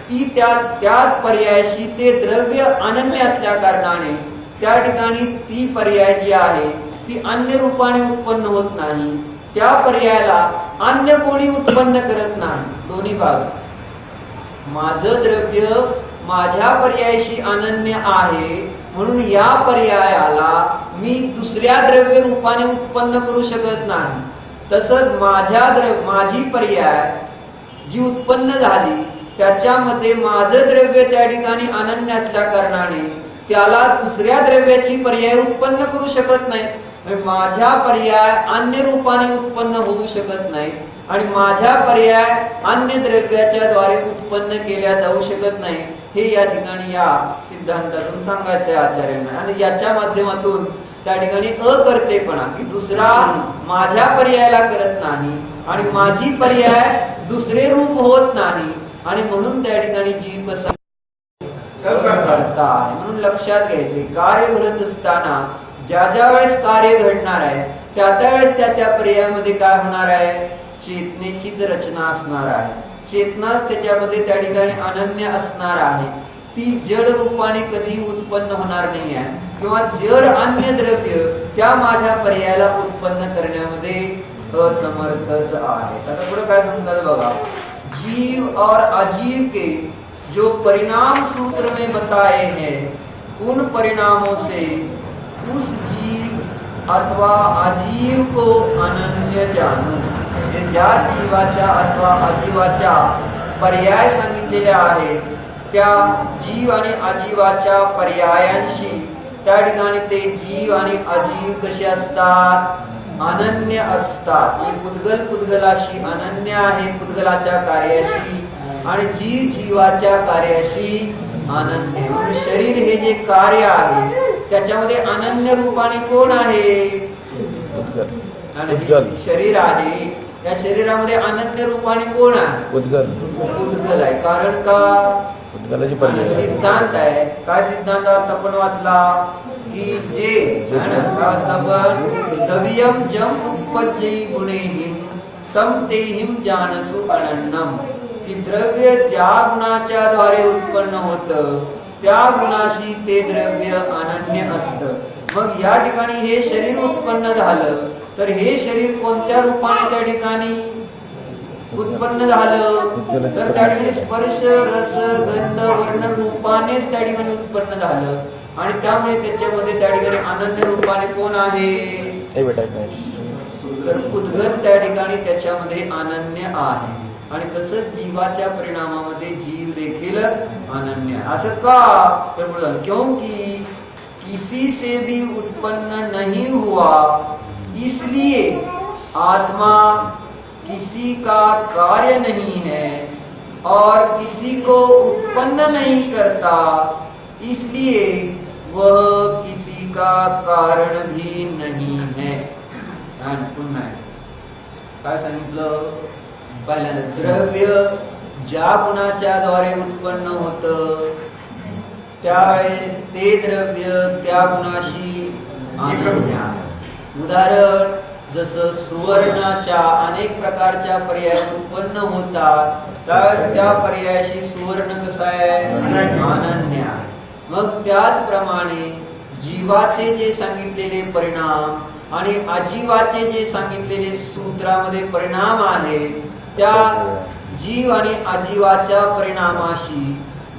ती त्याच पर्यायाशी ते द्रव्य अनन्य असल्या कारणाने त्या ठिकाणी ती पर्याय जी आहे ती अन्य रूपाने उत्पन्न होत नाही, त्या पर्यायाला अन्य कोणी उत्पन्न करत नाही. दोन्ही भाग, माझं द्रव्य माझ्या पर्यायाशी अनन्य आहे म्हणून या पर्यायाला मी दुसऱ्या द्रव्य रूपाने उत्पन्न करू शकत नाही. तसंच माझी पर्याय जी उत्पन्न झाली त्याच्यामध्ये माझं द्रव्य त्या ठिकाणी अनन्य असल्या कारणाने त्याला दुसऱ्या द्रव्याची पर्याय उत्पन्न करू शकत नाही. माझ्या पर्याय अन्य रूपाने उत्पन्न होऊ शकत नाही आणि माझ्या पर्याय अन्य द्रव्याच्या द्वारे उत्पन्न केल्या जाऊ शकत नाही. हे या ठिकाणी या सिद्धांतातून सांगायचे आचार्यांना. आणि याच्या माध्यमातून त्या ठिकाणी अकर्तेपणा, की दुसरा माझ्या पर्यायाला करत नाही आणि माझी पर्याय दुसरे रूप होत नाही आणि म्हणून त्या ठिकाणी जीव कसा करता आहे. म्हणून लक्षात घ्यायचे, कार्य घडत असताना ज्या वेळेस कार्य घडणार आहे त्या वेळेस त्या पर्यायामध्ये काय होणार आहे, चेतनेचीच रचना असणार आहे. चेतनाच त्याच्यामध्ये त्या ठिकाणी अनन्य असणार आहे. ती जड रूपाने कधी उत्पन्न होणार नाही आहे किंवा जड अन्य द्रव्य त्या माझ्या पर्यायाला उत्पन्न करण्यामध्ये असमर्थच आहे. आता पुढे काय समजायचं बघा, जीव और अजीव के जो परिणाम सूत्र में बताए हैं उन परिणामों से उस जीव अथवा अजीव को अनन्य जाणू. ज्या जीवाच्या अथवा अजीवाच्या पर्याय सांगितलेले आहेत त्या जीव आणि अजीवाच्या पर्यायांशी त्या ठिकाणी ते जीव आणि अजीव कसे असतात, अनन्य असतात. पुद्गल पुद्गलाशी अनन्य आहे, पुद्गलाच्या कार्याशी, आणि जीव जीवाच्या कार्याशी अनन्य. शरीर हे जे कार्य आहे त्याच्यामध्ये अनन्य रूपाने कोण आहे, शरीर आहे. या शरीरामध्ये अनन्य रूपाने कोण आहे, पुद्गल आहे. कारण का, सिद्धांत आहे. काय सिद्धांत आपण वाचला की जे द्रव्यम जम उपजयी गुणेहिम तम तेहिम जानसु अनन्नम. की द्रव्य ज्या गुणाच्या द्वारे उत्पन्न होतं त्या गुणाशी ते द्रव्य अनन्य असतं. मग या ठिकाणी हे शरीर उत्पन्न झालं तर हे शरीर कोणत्या रूपाने त्या ठिकाणी उत्पन्न झालं तर त्या ठिकाणी स्पर्श रस गंध वर्ण रूपानेच त्या ठिकाणी उत्पन्न झालं आणि त्यामुळे त्याच्यामध्ये त्या ठिकाणी अनन्य रूपाने कोण आहे हे बेटा तर उद्गल त्या ठिकाणी त्याच्यामध्ये अनन्य आहे. आणि तसंच जीवाच्या परिणामामध्ये जीव देखील अनन्य. असं का तर बोला क्योंकि किसी से भी उत्पन्न नहीं हुआ इसलिए आत्मा किसी का कार्य नहीं है और किसी को उत्पन्न नहीं करता इसलिए वह किसी का कारण भी नहीं है. आणि पुन्हा काय सांगितलं पहिल्यांदा द्रव्य ज्या गुणाच्या द्वारे उत्पन्न होतं त्यावेळेस ते द्रव्य त्या गुणाशी अनन्य आहे. उदाहरण जसं सुवर्णाच्या अनेक प्रकारच्या पर्याय उत्पन्न होतात त्यावेळेस त्या पर्यायाशी सुवर्ण कसा आहे अनन्य आहे. मग त्याचप्रमाणे जीवाचे जे सांगितलेले परिणाम आणि अजीवाचे जे सांगितलेले सूत्रामध्ये परिणाम आहेत त्या जीव आणि अजीवाच्या परिणामाशी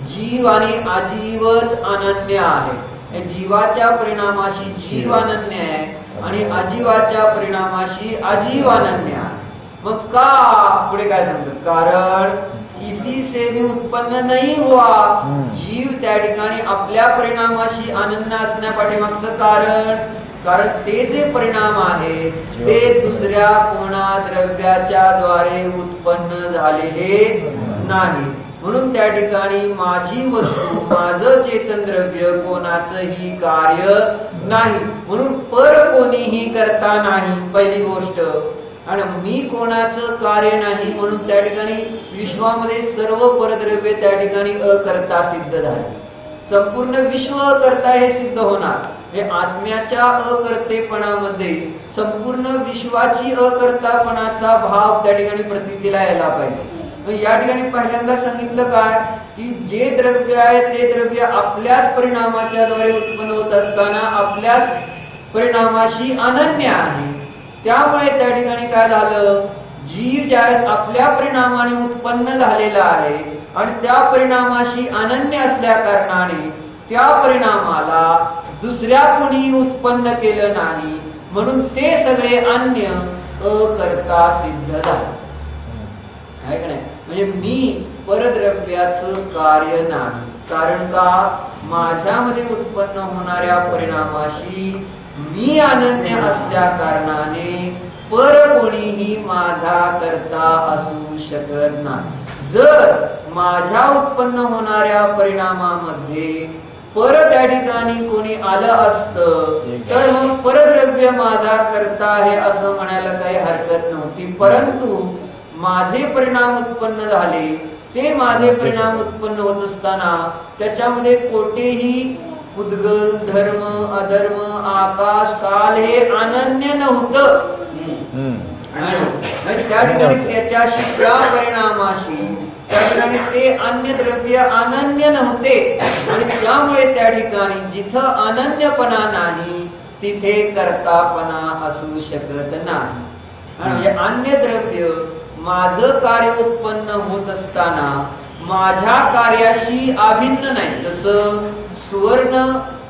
जीव आणि अजीवच अनन्य आहे. जीवाच्या परिणामाशी जीव अनन्य आहे आणि अजीवाच्या परिणामाशी अजीव अनन्य आहे. मग का पुढे काय सांगतात कारण किसी से भी उत्पन्न नहीं हुआ. जीव त्या ठिकाणी आपल्या परिणामाशी अनन्य असण्यापाठीमागचं कारण ते जे परिणाम आहे ते दुसऱ्या कोणा द्रव्याच्या द्वारे उत्पन्न झालेले नाही. म्हणून त्या ठिकाणी माझी वस्तू माझं चेतन द्रव्य कोणाचंही कार्य नाही म्हणून पर कोणीही करता नाही पहिली गोष्ट. आणि मी कोणाचं कार्य नाही म्हणून त्या ठिकाणी विश्वामध्ये सर्व परद्रव्य त्या ठिकाणी अकर्ता सिद्ध झाले. संपूर्ण विश्व अकर्ता हे सिद्ध होणार. हे आत्म्याच्या अकर्तेपणामध्ये संपूर्ण विश्वाची अकर्तापणाचा भाव त्या ठिकाणी प्रतीतीला यायला पाहिजे. या ठिकाणी पहिल्यांदा सांगितलं काय की जे द्रव्य आहे ते द्रव्य आपल्याच परिणामाच्या द्वारे उत्पन्न होत असताना आपल्याच परिणामाशी अनन्य आहे. त्यामुळे त्या ठिकाणी काय झालं जीव ज्यावेळेस आपल्या परिणामाने उत्पन्न झालेला आहे आणि त्या परिणामाशी अनन्य असल्या कारणाने त्या परिणामाला दुसऱ्या कोणी उत्पन्न केलं नाही म्हणून ते सगळे अन्य अकर्ता सिद्ध झाले. आहे का नाही. म्हणजे मी परद्रव्याचं कार्य नाही. कारण का माझ्यामध्ये उत्पन्न होणाऱ्या परिणामाशी मी अनन्य असल्या कारणाने पर कोणीही माझा करता असू शकत नाही. जर माझ्या उत्पन्न होणाऱ्या परिणामामध्ये पर त्या ठिकाणी कोणी आलं असतं तर मग परद्रव्य माझा करता आहे असं म्हणायला काही हरकत नव्हती. परंतु माझे परिणाम उत्पन्न झाले ते माझे परिणाम उत्पन्न होत असताना त्याच्यामध्ये कोठेही उद्गल धर्म अधर्म आकाश काल हे अनन्य नव्हतं. त्या ठिकाणी त्याच्याशी त्या परिणामाशी त्या ठिकाणी ते अन्य द्रव्य अनन्य नव्हते आणि त्यामुळे त्या ठिकाणी जिथं अनन्यपणा नाही तिथे कर्तापणा असू शकत नाही. म्हणजे अन्य द्रव्य माझं कार्य उत्पन्न होत असताना माझ्या कार्याशी अभिन्न नाही. जसं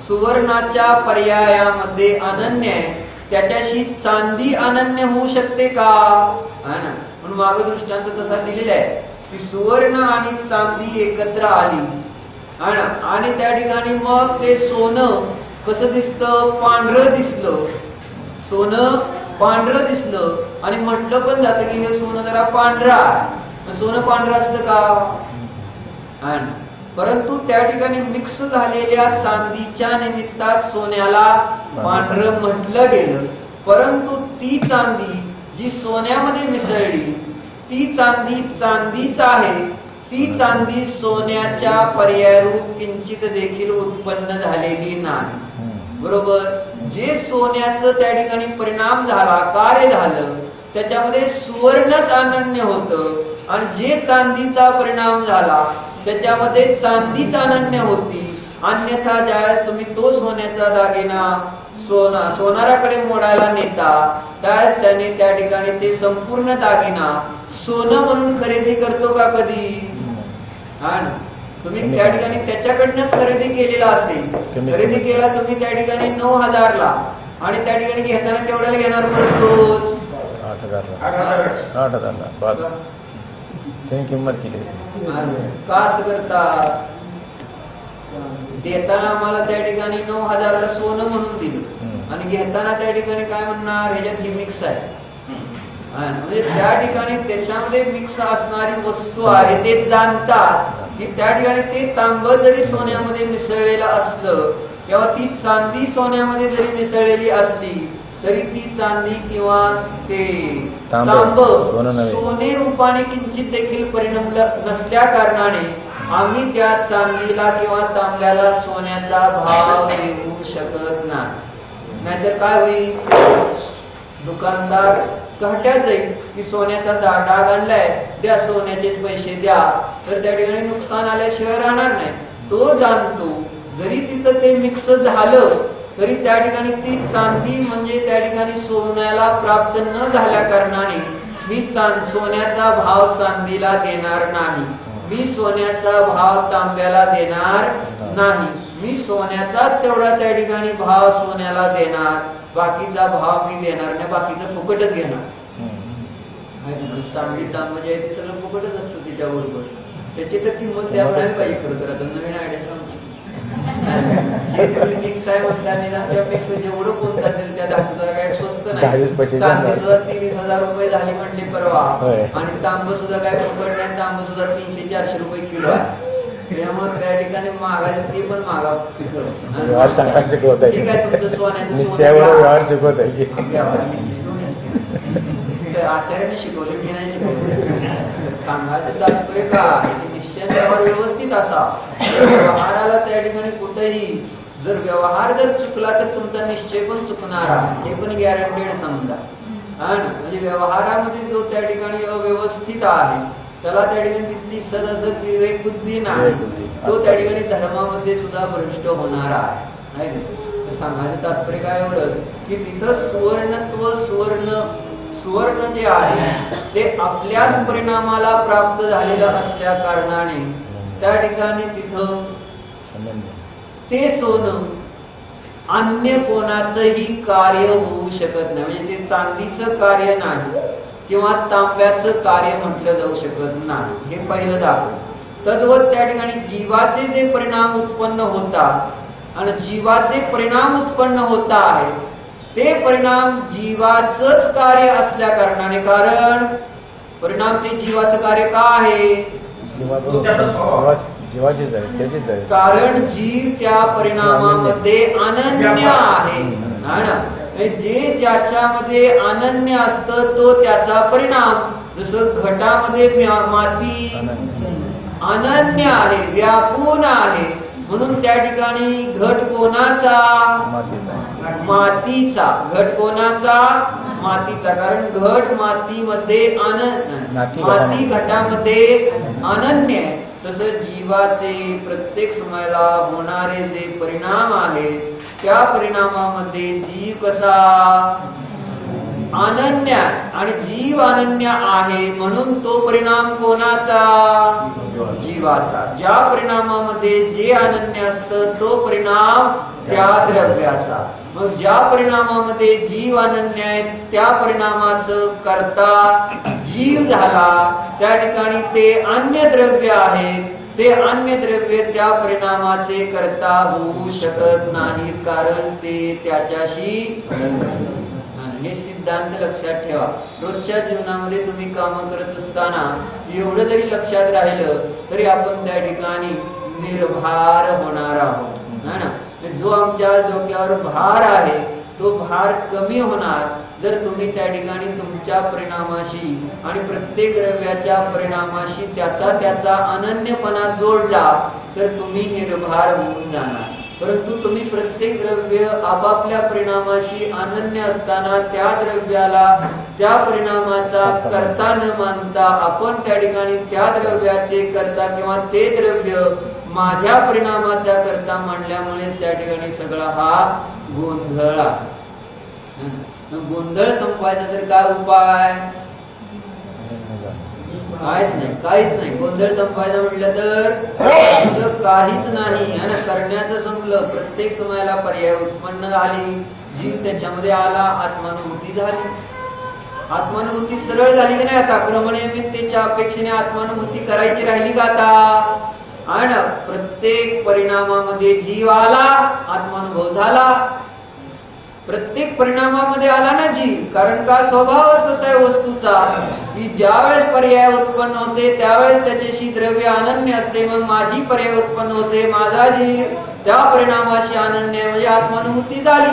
सुवर्णाच्या पर्यायामध्ये अनन्य आहे त्याच्याशी चांदी अनन्य होऊ शकते का म्हणून माग दृष्टांत तसा दिलेला आहे की सुवर्ण आणि चांदी एकत्र आली आणि त्या ठिकाणी मग ते सोनं कसं दिसतं पांढरं दिसलं. सोनं पांढरं दिसलं आणि म्हटलं पण जातं की हे सोनं जरा पांढरं आहे. सोनं पांढरं असतं का परंतु त्या ठिकाणी मिक्स झालेल्या चांदीच्या निमित्तात सोन्याला पांढरं म्हटलं गेलं. परंतु ती चांदी जी सोन्यामध्ये मिसळली ती चांदी चांदीच आहे. ती चांदी सोन्याच्या पर्यायरूप किंचित देखील उत्पन्न झालेली नाही. बरोबर. जे सोन्याचं त्या ठिकाणी परिणाम झाला कार्य झालं त्याच्यामध्ये सुवर्णच अनन्य होतं आणि जे चांदीचा परिणाम झाला त्याच्यामध्ये चांदीच अनन्य होती. अन्यथा ज्यावेळेस तुम्ही तो सोन्याचा दागिना सोनाराकडे मोडायला नेता त्यावेळेस त्याने त्या ठिकाणी ते संपूर्ण दागिना सोनं म्हणून खरेदी करतो का कधी? तुम्ही त्या ठिकाणी त्याच्याकडनंच खरेदी केलेला असेल. खरेदी केला तुम्ही त्या ठिकाणी 9,000ला आणि त्या ठिकाणी घेताना केवढ्याला घेणार पडतोच? 8,000ला त्यांनी किंमत केली. का असं करतात? देताना आम्हाला त्या ठिकाणी 9,000ला सोनं म्हणून दिलं आणि घेताना त्या ठिकाणी काय म्हणणार, ह्याच्यात ही मिक्स आहे. म्हणजे त्या ठिकाणी त्याच्यामध्ये मिक्स असणारी वस्तू आहे ते जाणतात की त्या ठिकाणी ते तांब जरी सोन्यामध्ये मिसळलेलं असलं किंवा ती चांदी सोन्यामध्ये जरी मिसळलेली असली तरी ती चांदी किंवा ते तांब सोने रूपाने किंचित देखील परिणमलं नसल्या कारणाने आम्ही त्या चांदीला किंवा तांब्याला सोन्याचा भाव देऊ शकत नाही. नाहीतर काय होईल, दुकानदार कहट्यात जाईल की सोन्याचा डाग आणलाय, द्या सोन्याचेच पैसे द्या. तर त्या ठिकाणी नुकसान आल्याशिवाय राहणार नाही. तो जाणतो जरी तिथं ते मिक्स झालं तरी त्या ठिकाणी ती चांदी म्हणजे त्या ठिकाणी सोन्याला प्राप्त न झाल्या कारणाने मी सोन्याचा भाव चांदीला देणार नाही, मी सोन्याचा भाव तांब्याला देणार नाही, मी सोन्याचाच तेवढा त्या ठिकाणी भाव सोन्याला देणार, बाकीचा भाव मी देणार नाही, बाकीचं फुकटच घेणार. चांगली तांब जे आहे ते सगळं फुकटच असतं त्याच्याबरोबर. त्याची तर किंमत द्यायला पाहिजे. खरं तर आता नवीन आयडिया सांगतो. मिक्स आहे म्हणतात त्या मिक्स जेवढं कोणता असेल त्या धातूचा काय स्वस्त नाही. चांदी सुद्धा 30,000 रुपये झाली म्हटली परवा आणि तांब सुद्धा काय फुकट नाही. तांब सुद्धा 300-400 रुपये किलो आहे. त्यामुळे त्या ठिकाणी महागायचं ते पण महागा पिकं. ठीक आहे तुमचं सोन्याचं आचार्याने शिकवले, मी नाही शिकवले. सांगायचं तात्पर्य काय, निश्चय व्यवहार व्यवस्थित असा. व्यवहाराला त्या ठिकाणी कुठेही जर व्यवहार जर चुकला तर तुमचा निश्चय पण चुकणार आहे, हे पण गॅरंटेड समजा. म्हणजे व्यवहारामध्ये जो त्या ठिकाणी अव्यवस्थित आहे त्याला त्या ठिकाणी तिथली सदसद विवेक बुद्धी नाही, तो त्या ठिकाणी धर्मामध्ये सुद्धा भ्रष्ट होणार आहे. सांगायचं तात्पर्य काय एवढं की तिथं सुवर्णत्व सुवर्ण जे आहे ते आपल्याच परिणामाला प्राप्त झालेलं असल्या कारणाने त्या ठिकाणी तिथं ते सोनं अन्य कोणाचंही कार्य होऊ शकत नाही. म्हणजे ते चांदीचं कार्य नाही किंवा तांब्याचं कार्य म्हटलं जाऊ शकत नाही. हे पहिलं दाखवलं. तद्वत त्या ठिकाणी जीवाचे जे परिणाम उत्पन्न होतात आणि जीवाचे परिणाम उत्पन्न होत आहे ते परिणाम जीवाचंच कार्य असल्या कारणाने, कारण परिणाम ते जीवाचं कार्य का आहे, जीवाचीच आहे, त्याचीच आहे. कारण जीव त्या परिणामामध्ये अनन्य आहे. जे ज्याच्यामध्ये अनन्य असतं तो त्याचा परिणाम. जसं घटामध्ये माती अनन्य आहे, व्यापून आहे, म्हणून त्या ठिकाणी घट कोणाचा, मातीचा. घट कोणाचा, मातीचा. कारण घट मातीमध्ये माती घटामध्ये अनन्य आहे. तसं जीवाचे प्रत्येक समयाला होणारे जे परिणाम आहेत त्या परिणामामध्ये जीव कसा अनन्य, आणि जीव अनन्य आहे म्हणून तो परिणाम कोणाचा, जीवाचा. ज्या परिणामामध्ये जे अनन्य असतं तो परिणाम त्या द्रव्याचा. मग ज्या परिणामामध्ये जीव अनन्य आहे त्या परिणामाचं कर्ता जीव झाला. त्या ठिकाणी ते अन्य द्रव्य आहे, ते अन्य द्रव्य त्या परिणामाचे कर्ता होऊ शकत नाही, कारण ते त्याच्याशी. हे सिद्धांत लक्षात ठेवा. रोजच्या जीवनामध्ये तुम्ही कामं करत असताना एवढं जरी लक्षात राहिलं तरी आपण त्या ठिकाणी निर्भार होणार आहोत ना. जो आमच्या डोक्यावर भार आहे तो भार कमी होणार जर तुम्ही त्या ठिकाणी तुमच्या परिणामाशी आणि प्रत्येक द्रव्याच्या परिणामाशी त्याचा अनन्यपणा जोडला तर तुम्ही निर्भार होऊन जाणार. परंतु तुम्ही प्रत्येक द्रव्य आपापल्या परिणामाशी अनन्य असताना त्या द्रव्याला त्या परिणामाचा कर्ता न मानता आपण त्या ठिकाणी त्या द्रव्याचे कर्ता किंवा ते द्रव्य माझ्या परिणामाचा करता मांडल्यामुळे त्या ठिकाणी सगळा हा गोंधळ आहे. गोंधळ संपवायचा तर काय उपाय? काहीच नाही. गोंधळ संपवायचा म्हटलं तर काहीच नाही. आणि करण्याचं संपलं. प्रत्येक समयाला पर्याय उत्पन्न झाली, जीव त्याच्यामध्ये आला, आत्मानुभूती झाली. आत्मानुभूती सरळ झाली की नाही? आता क्रमनियमिततेच्या अपेक्षेने आत्मानुभूती करायची राहिली का आता? आणि प्रत्येक परिणामामध्ये जीव आला, आत्मानुभव झाला. प्रत्येक परिणामामध्ये आला ना जीव. कारण का? स्वभावच असा आहे वस्तूचा की ज्यावेळेस पर्याय उत्पन्न होते त्यावेळेस त्याच्याशी द्रव्य अनन्य असते. मग माझी पर्याय उत्पन्न होते, माझा जीव त्या परिणामाशी अनन्य म्हणजे आत्मानुभूती झाली.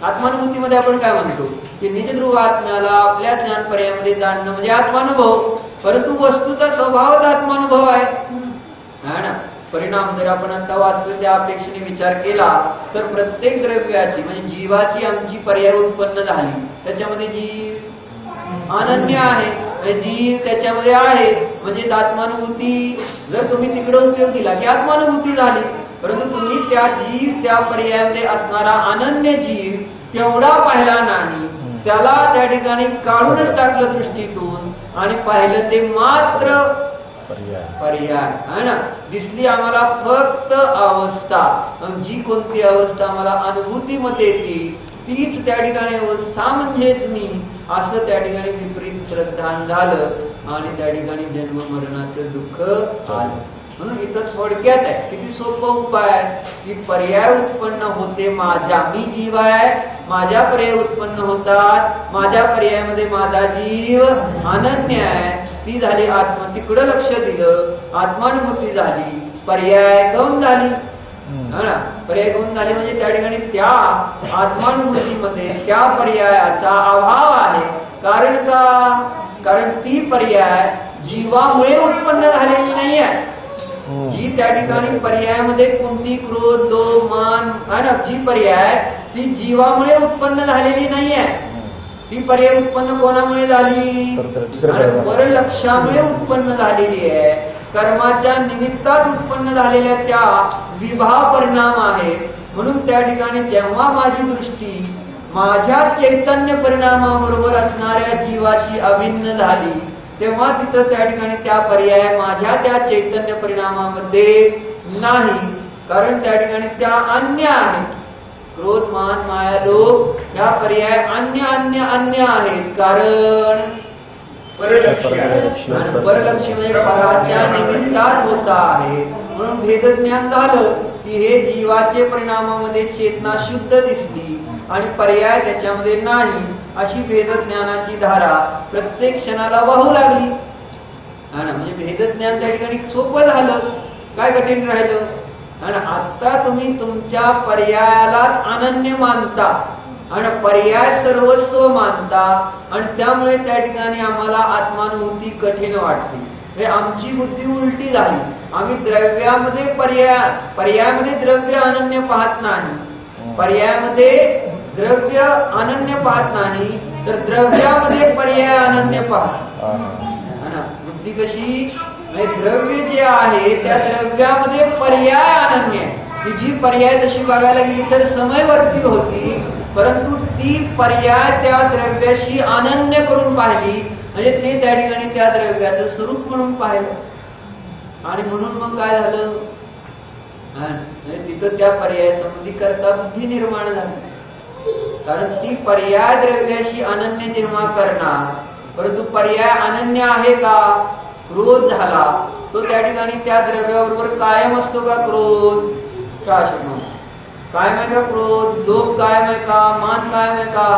आत्मानुभूतीमध्ये आपण काय म्हणतो की निजध्रुव आत्म्याला आपल्या ज्ञान पर्यायामध्ये जाणणं म्हणजे आत्मानुभव. परंतु वस्तूचा स्वभावच आत्मानुभव आहे ना. परिणाम जर आपण आता वास्तवाच्या अपेक्षेने विचार केला तर प्रत्येक द्रव्याची म्हणजे जीवाची आमची पर्याय उत्पन्न झाली. त्याच्यामध्ये जीव अनन्य आहे, जीव त्याच्यामध्ये आहे म्हणजे आत्मानुभूती. जर तुम्ही तिकडे उपयोग दिला की आत्मानुभूती झाली, परंतु तुम्ही त्या जीव त्या पर्यायामध्ये असणारा अनन्य जीव तेवढा पाहिला नाही. त्याला त्या ठिकाणी काढूनच टाकलं दृष्टीतून आणि पाहिलं ते मात्र पर्याय आहे ना. दिसली आम्हाला फक्त अवस्था. जी कोणती अवस्था आम्हाला अनुभूतीमध्ये येते तीच त्या ठिकाणी अवस्था म्हणजेच मी, असं त्या ठिकाणी विपरीत श्रद्धान झालं आणि त्या ठिकाणी जन्म मरणाचं दुःख आलं. म्हणून इथं थोडक्यात आहे, किती सोपं उपाय की पर्याय उत्पन्न होते माझ्या, मी जीव आहे, माझ्या पर्याय उत्पन्न होतात, माझ्या पर्यायामध्ये माझा जीव अनन्य आहे, ती झाली आत्मा. तिकडं लक्ष दिलं, आत्मानुभूती झाली, पर्याय गौण झाली. पर्याय गौण झाली म्हणजे त्या ठिकाणी त्या आत्मानुभूतीमध्ये त्या पर्यायाचा अभाव आहे. कारण का? कारण ती पर्याय जीवामुळे उत्पन्न झालेली नाही आहे. जी त्या ठिकाणी पर्यायामध्ये कोणती क्रोध, लोभ, मान आणि जी पर्याय ती जीवामुळे उत्पन्न झालेली नाही आहे. ती पर्याय उत्पन्न कोणामुळे झाली? परलक्षामुळे उत्पन्न झालेली आहे. कर्माच्या निमित्तात उत्पन्न झालेल्या त्या विभाव परिणाम आहेत. म्हणून त्या ठिकाणी जेव्हा माझी दृष्टी माझ्या चैतन्य परिणामाबरोबर असणाऱ्या जीवाशी अभिन्न झाली तेव्हा तिथं त्या ठिकाणी त्या पर्याय माझ्या त्या चैतन्य परिणामामध्ये नाही. कारण त्या ठिकाणी त्या अन्य आहेत. क्रोध, मान, माया, लोभ ह्या पर्याय अन्य अन्य अन्य आहेत. कारण परलक्ष्य म्हणजे पराच्या निमित्तात होता आहे. म्हणून भेदज्ञान झालं की हे जीवाचे परिणामामध्ये चेतना शुद्ध दिसली आणि पर्याय त्याच्यामध्ये नाही, अशी भेदज्ञानाची धारा प्रत्येक क्षणाला वाहू लागली. म्हणजे भेदज्ञान त्या ठिकाणी सोपं झालं, काय कठीण राहिलं. आणि आता तुम्ही तुमच्या पर्यायालाच अनन्य मानता आणि पर्याय सर्वस्व मानता आणि त्यामुळे त्या ठिकाणी आम्हाला आत्मानुभूती कठीण वाटते. आमची बुद्धी उलटी झाली. आम्ही द्रव्यामध्ये पर्यायामध्ये द्रव्य अनन्य पाहत नाही, पर्यायामध्ये द्रव्य अनन्य पाहत नाही, तर द्रव्यामध्ये पर्याय अनन्य पाहत. बुद्धी कशी? द्रव्य जे आहे त्या द्रव्यामध्ये पर्याय अनन्य आहे. जी पर्याय तशी बघायला गेली तर समयवर्ती होती, परंतु ती पर्याय त्या द्रव्याशी अनन्य करून पाहिली म्हणजे ते त्या ठिकाणी त्या द्रव्याचं स्वरूप म्हणून पाहिलं. आणि म्हणून मग काय झालं? तिथं त्या पर्याय संबंधी करता बुद्धी निर्माण झाली. कारण ती पर्याय द्रव्याशी अनन्य जेव्हा करणार, परंतु पर्याय अनन्य आहे का? क्रोध झाला तो त्या ठिकाणी त्या द्रव्याबरोबर कायम असतो का? क्रोध कायम आहे का? क्रोध, लोभ कायम आहे का? मान कायम आहे का?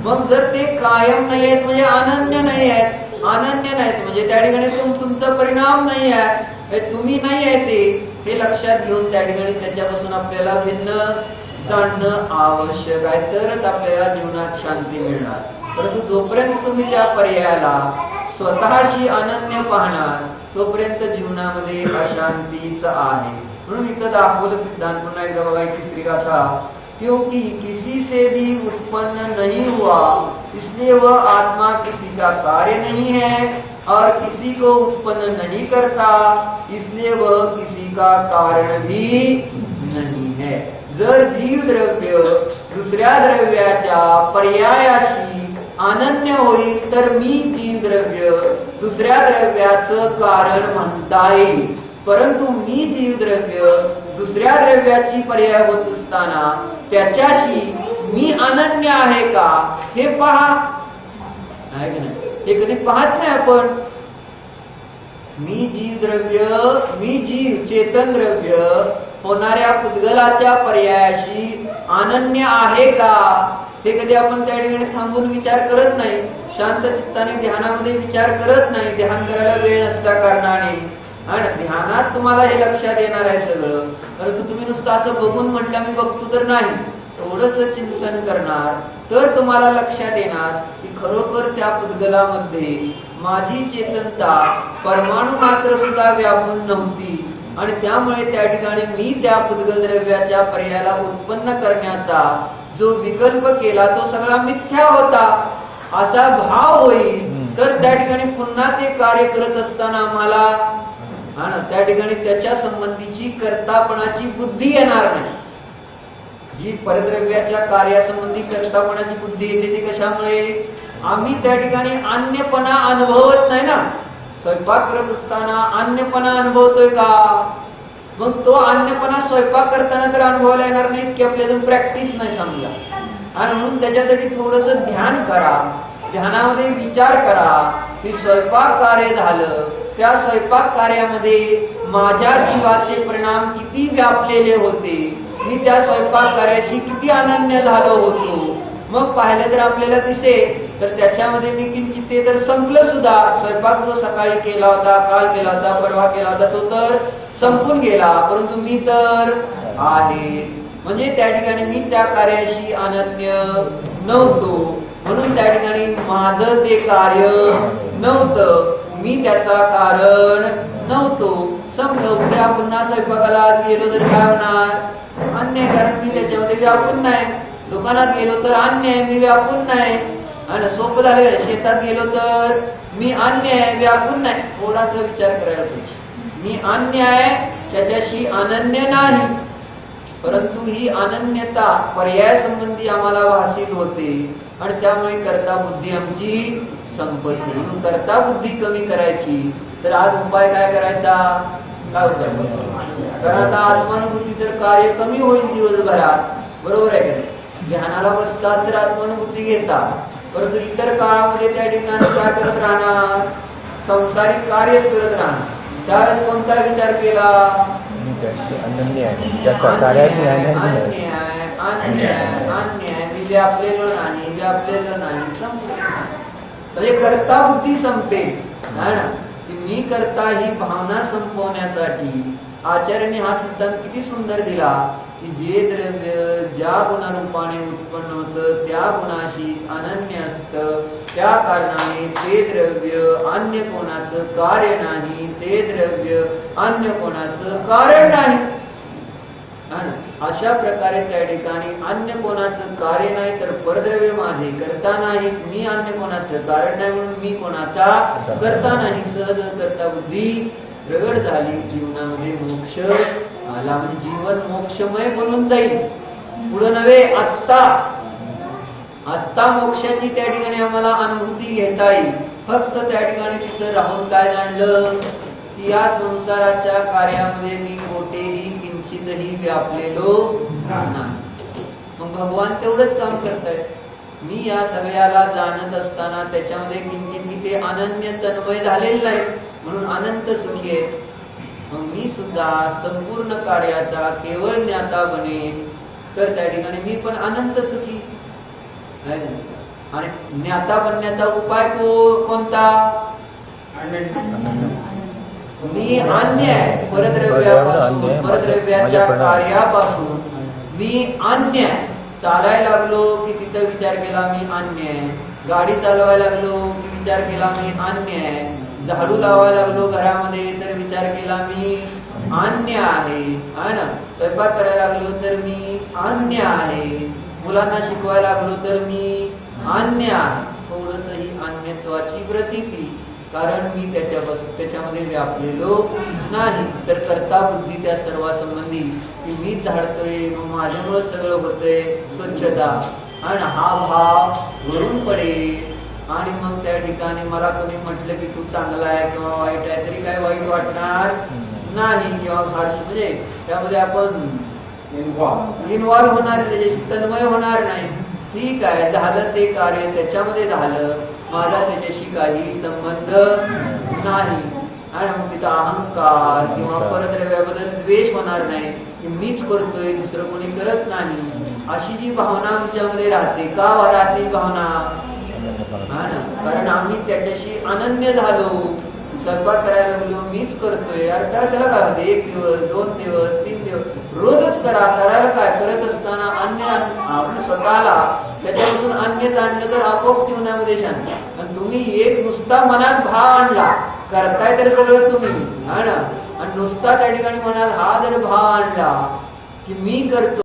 मग जर ते कायम नाही आहेत म्हणजे अनन्य नाही आहेत, अनन्य नाहीत म्हणजे त्या ठिकाणी तुमचा परिणाम नाही आहे, तुम्ही नाही आहे. ते लक्षात घेऊन त्या ठिकाणी त्याच्यापासून आपल्याला भिन्न जाणणं आवश्यक आहे, तरच आपल्याला जीवनात शांती मिळणार. परंतु जोपर्यंत तुम्ही त्या पर्यायाला स्वतःशी अनन्य पाहणार तोपर्यंत जीवनामध्ये अशांतीच आहे. म्हणून इथं दाखवलं सिद्धांत पुन्हा एकदा बघा तिसरी गाथा, क्योंकि किसी से भी उत्पन्न नहीं हुआ इसलिए वह आत्मा किसी का कार्य नहीं है और किसी को उत्पन्न नहीं करता इसलिए वह किसी का कारण भी नहीं है. जर जीव द्रव्य दुसऱ्या द्रव्याच्या पर्यायाशी अनन्य होईल तर मी जीव द्रव्य दुसऱ्या द्रव्याचं कारण म्हणता येईल. परंतु मी जीव द्रव्य दुसऱ्या द्रव्याची पर्याय होत असताना त्याच्याशी मी अनन्य आहे का हे पहा. आहे की नाही? हे कधी पाहत नाही आपण. मी जीव द्रव्य मी जीव चेतन द्रव्य होणाऱ्या पुद्गलाच्या पर्यायाशी अनन्य आहे का हे कधी आपण त्या ठिकाणी थांबून विचार करत नाही. शांत चित्ताने ध्यानामध्ये विचार करत नाही. ध्यान करायला वेळ नसल्या कारणाने. आणि ध्यानात तुम्हाला हे लक्षात येणार आहे सगळं. परंतु तुम्ही नुसतं असं बघून म्हटलं मी बघतो तर नाही, थोडंसं चिंतन करणार तर तुम्हाला लक्षात येणार की खरोखर त्या पुद्गलामध्ये माझी चेतनता परमाणू मात्र सुद्धा व्यापून नव्हती आणि त्यामुळे त्या ठिकाणी मी त्या पुद्गल द्रव्याच्या पर्यायाला उत्पन्न करण्याचा जो विकल्प केला तो सगळा मिथ्या होता असा भाव होईल तर त्या ठिकाणी पुन्हा ते कार्य करत असताना आम्हाला त्या ठिकाणी त्याच्या संबंधीची कर्तापणाची बुद्धी येणार नाही. जी परद्रव्याच्या कार्यासंबंधी कर्तापणाची बुद्धी येते ती कशामुळे? आम्ही त्या ठिकाणी अन्यपणा अनुभवत नाही ना. स्वयंपाक करत असताना अन्यपणा अनुभवतोय का? मग तो अन्यपणा स्वयंपाक करताना तर अनुभवायला येणार नाही की आपली अजून प्रॅक्टिस नाही समजा. आणि म्हणून त्याच्यासाठी थोडंसं ध्यान करा. ध्यानामध्ये विचार करा की स्वयंपाक कार्य झालं, त्या स्वयंपाक कार्यामध्ये माझ्या जीवाचे परिणाम किती व्यापलेले होते, मी त्या स्वयंपाक कार्याशी किती अनन्य झालो होतो. मग पाहिलं तर आपल्याला दिसेल तर त्याच्यामध्ये मी किंचित ते तर संपलं सुद्धा. स्वयंपाक जो सकाळी केला होता, काल केला होता, परवा केला होता तो तर संपून गेला, परंतु मी तर आहे. म्हणजे त्या ठिकाणी मी त्या कार्याशी अनन्य नव्हतो. म्हणून त्या ठिकाणी माझं ते कार्य नव्हतं, मी त्याचा कारण नव्हतो. समजा उद्या पुन्हा स्वयंपाकाला गेलो तर काय होणार? अन्याय, कारण मी त्याच्यामध्ये व्यापून नाही. दुकानात गेलो तर अन्याय, मी व्यापून नाही. आणि सोपं झालं शेतात गेलो तर मी अन्याय व्यापून नाही. थोडासा विचार करायला पाहिजे. मी अन्याय त्याच्याशी अनन्य नाही, परंतु ही अनन्यता पर्याय संबंधी आम्हाला भासित होते आणि त्यामुळे कर्ता बुद्धी आमची संपत नाही. म्हणून कर्ता बुद्धी कमी करायची तर आज उपाय काय करायचा? काय उपाय? कारण आता आत्मानुभूतीचं कार्य कमी होईल दिवसभरात, बरोबर आहे का? ध्यानाला बसतात तर आत्मानुभूती घेतात, परंतु इतर काळामध्ये त्या ठिकाणी काय करत राहणार? संसारिक कार्यच करत राहणार. त्यावेळेस कोणता विचार केला? अनन्य आहे, त्याचा कार्यात अन्याय मी व्यापलेलो नाही, व्यापलेलो नाही, संपले. म्हणजे कर्ता बुद्धी संपेल ना. मी करता ही भावना संपवण्यासाठी आचार्याने हा सिद्धांत किती सुंदर दिला की जे द्रव्य ज्या गुणारूपाने उत्पन्न होतं त्या गुणाशी अनन्य असतं, त्या कारणाने ते द्रव्य अन्य कोणाचं कार्य नाही, ते द्रव्य अन्य कोणाचं कारण नाही. अशा प्रकारे त्या ठिकाणी अन्य कोणाचं कार्य नाही तर परद्रव्य माझे करता नाही, मी अन्य कोणाचं कारण नाही म्हणून मी कोणाचा करता नाही. सहज करता बुद्धी प्रगट झाली. जीवनामध्ये मोक्ष आला, म्हणजे जीवन मोक्षमय बनून जाईल. पुढे नव्हे, आत्ता मोक्षाची त्या ठिकाणी आम्हाला अनुभूती घेता येईल. फक्त त्या ठिकाणी तिथं राहून काय जाणलं की या संसाराच्या कार्यामध्ये मी कोठेही किंचितही व्यापलेलो नाही. मग भगवान तेवढंच काम करतायत. मी या सगळ्याला जाणत असताना त्याच्यामध्ये किंचित ते अनन्य तन्मय झालेलं नाही म्हणून अनंत सुखी आहे. मग मी सुद्धा संपूर्ण कार्याचा केवळ ज्ञाता बनेन तर त्या ठिकाणी मी पण अनंत सुखी. आणि ज्ञाता बनण्याचा उपाय कोणता? मी अन्य आहे परद्रव्यापासून, परद्रव्याच्या कार्यापासून मी अन्य आहे. चालायला लागलो की तिथं विचार केला मी अन्य आहे. गाडी चालवायला लागलो की विचार केला मी अन्य आहे. झाडू लावायला लागलो घरामध्ये तर विचार केला मी अन्य आहे. हा ना, स्वयंपाक करायला लागलो तर मी अन्य आहे, मुलांना शिकवायला लागलो तर मी अन्य आहे. थोडस ही अन्यत्वाची प्रतीती, कारण मी त्याच्यामध्ये व्यापलेलो नाही. तर कर्ता बुद्धी त्या सर्वांसंबंधी की मीच धाडतोय, मग माझ्यामुळे सगळं होतंय, स्वच्छता. आणि हा भाव वरून पडेल. आणि मग त्या ठिकाणी मला कोणी म्हटलं की तू चांगला आहे किंवा वाईट आहे तरी काय वाईट वाटणार नाही, किंवा फारशी म्हणजे त्यामध्ये आपण इन्व्हॉल्व होणार, त्याच्याशी तन्मय होणार नाही. ठीक आहे, झालं ते कार्य त्याच्यामध्ये झालं, माझा त्याच्याशी काही संबंध नाही. आणि मग तिथं अहंकार किंवा परद्रव्याबद्दल द्वेष होणार नाही की मीच करतोय, दुसरं कोणी करत नाही. अशी जी भावना आमच्यामध्ये राहते, का राहते भावना? हा ना, कारण आम्ही त्याच्याशी अनन्य झालो. स्वयंपाक करायला लागलो, मीच करतोय यार, त्याला काय होते, 1 दिवस 2 दिवस 3 दिवस रोजच करायला काय करत असताना अन्य आपण स्वतःला त्याच्यापासून अन्य जाणलं तर आपोआप जीवनामध्ये शांती. आणि तुम्ही एक नुसता मनात भाव आणला, करताय तर सगळं तुम्ही, हा ना, आणि नुसता त्या ठिकाणी मनात हा जर भाव आणला की मी करतो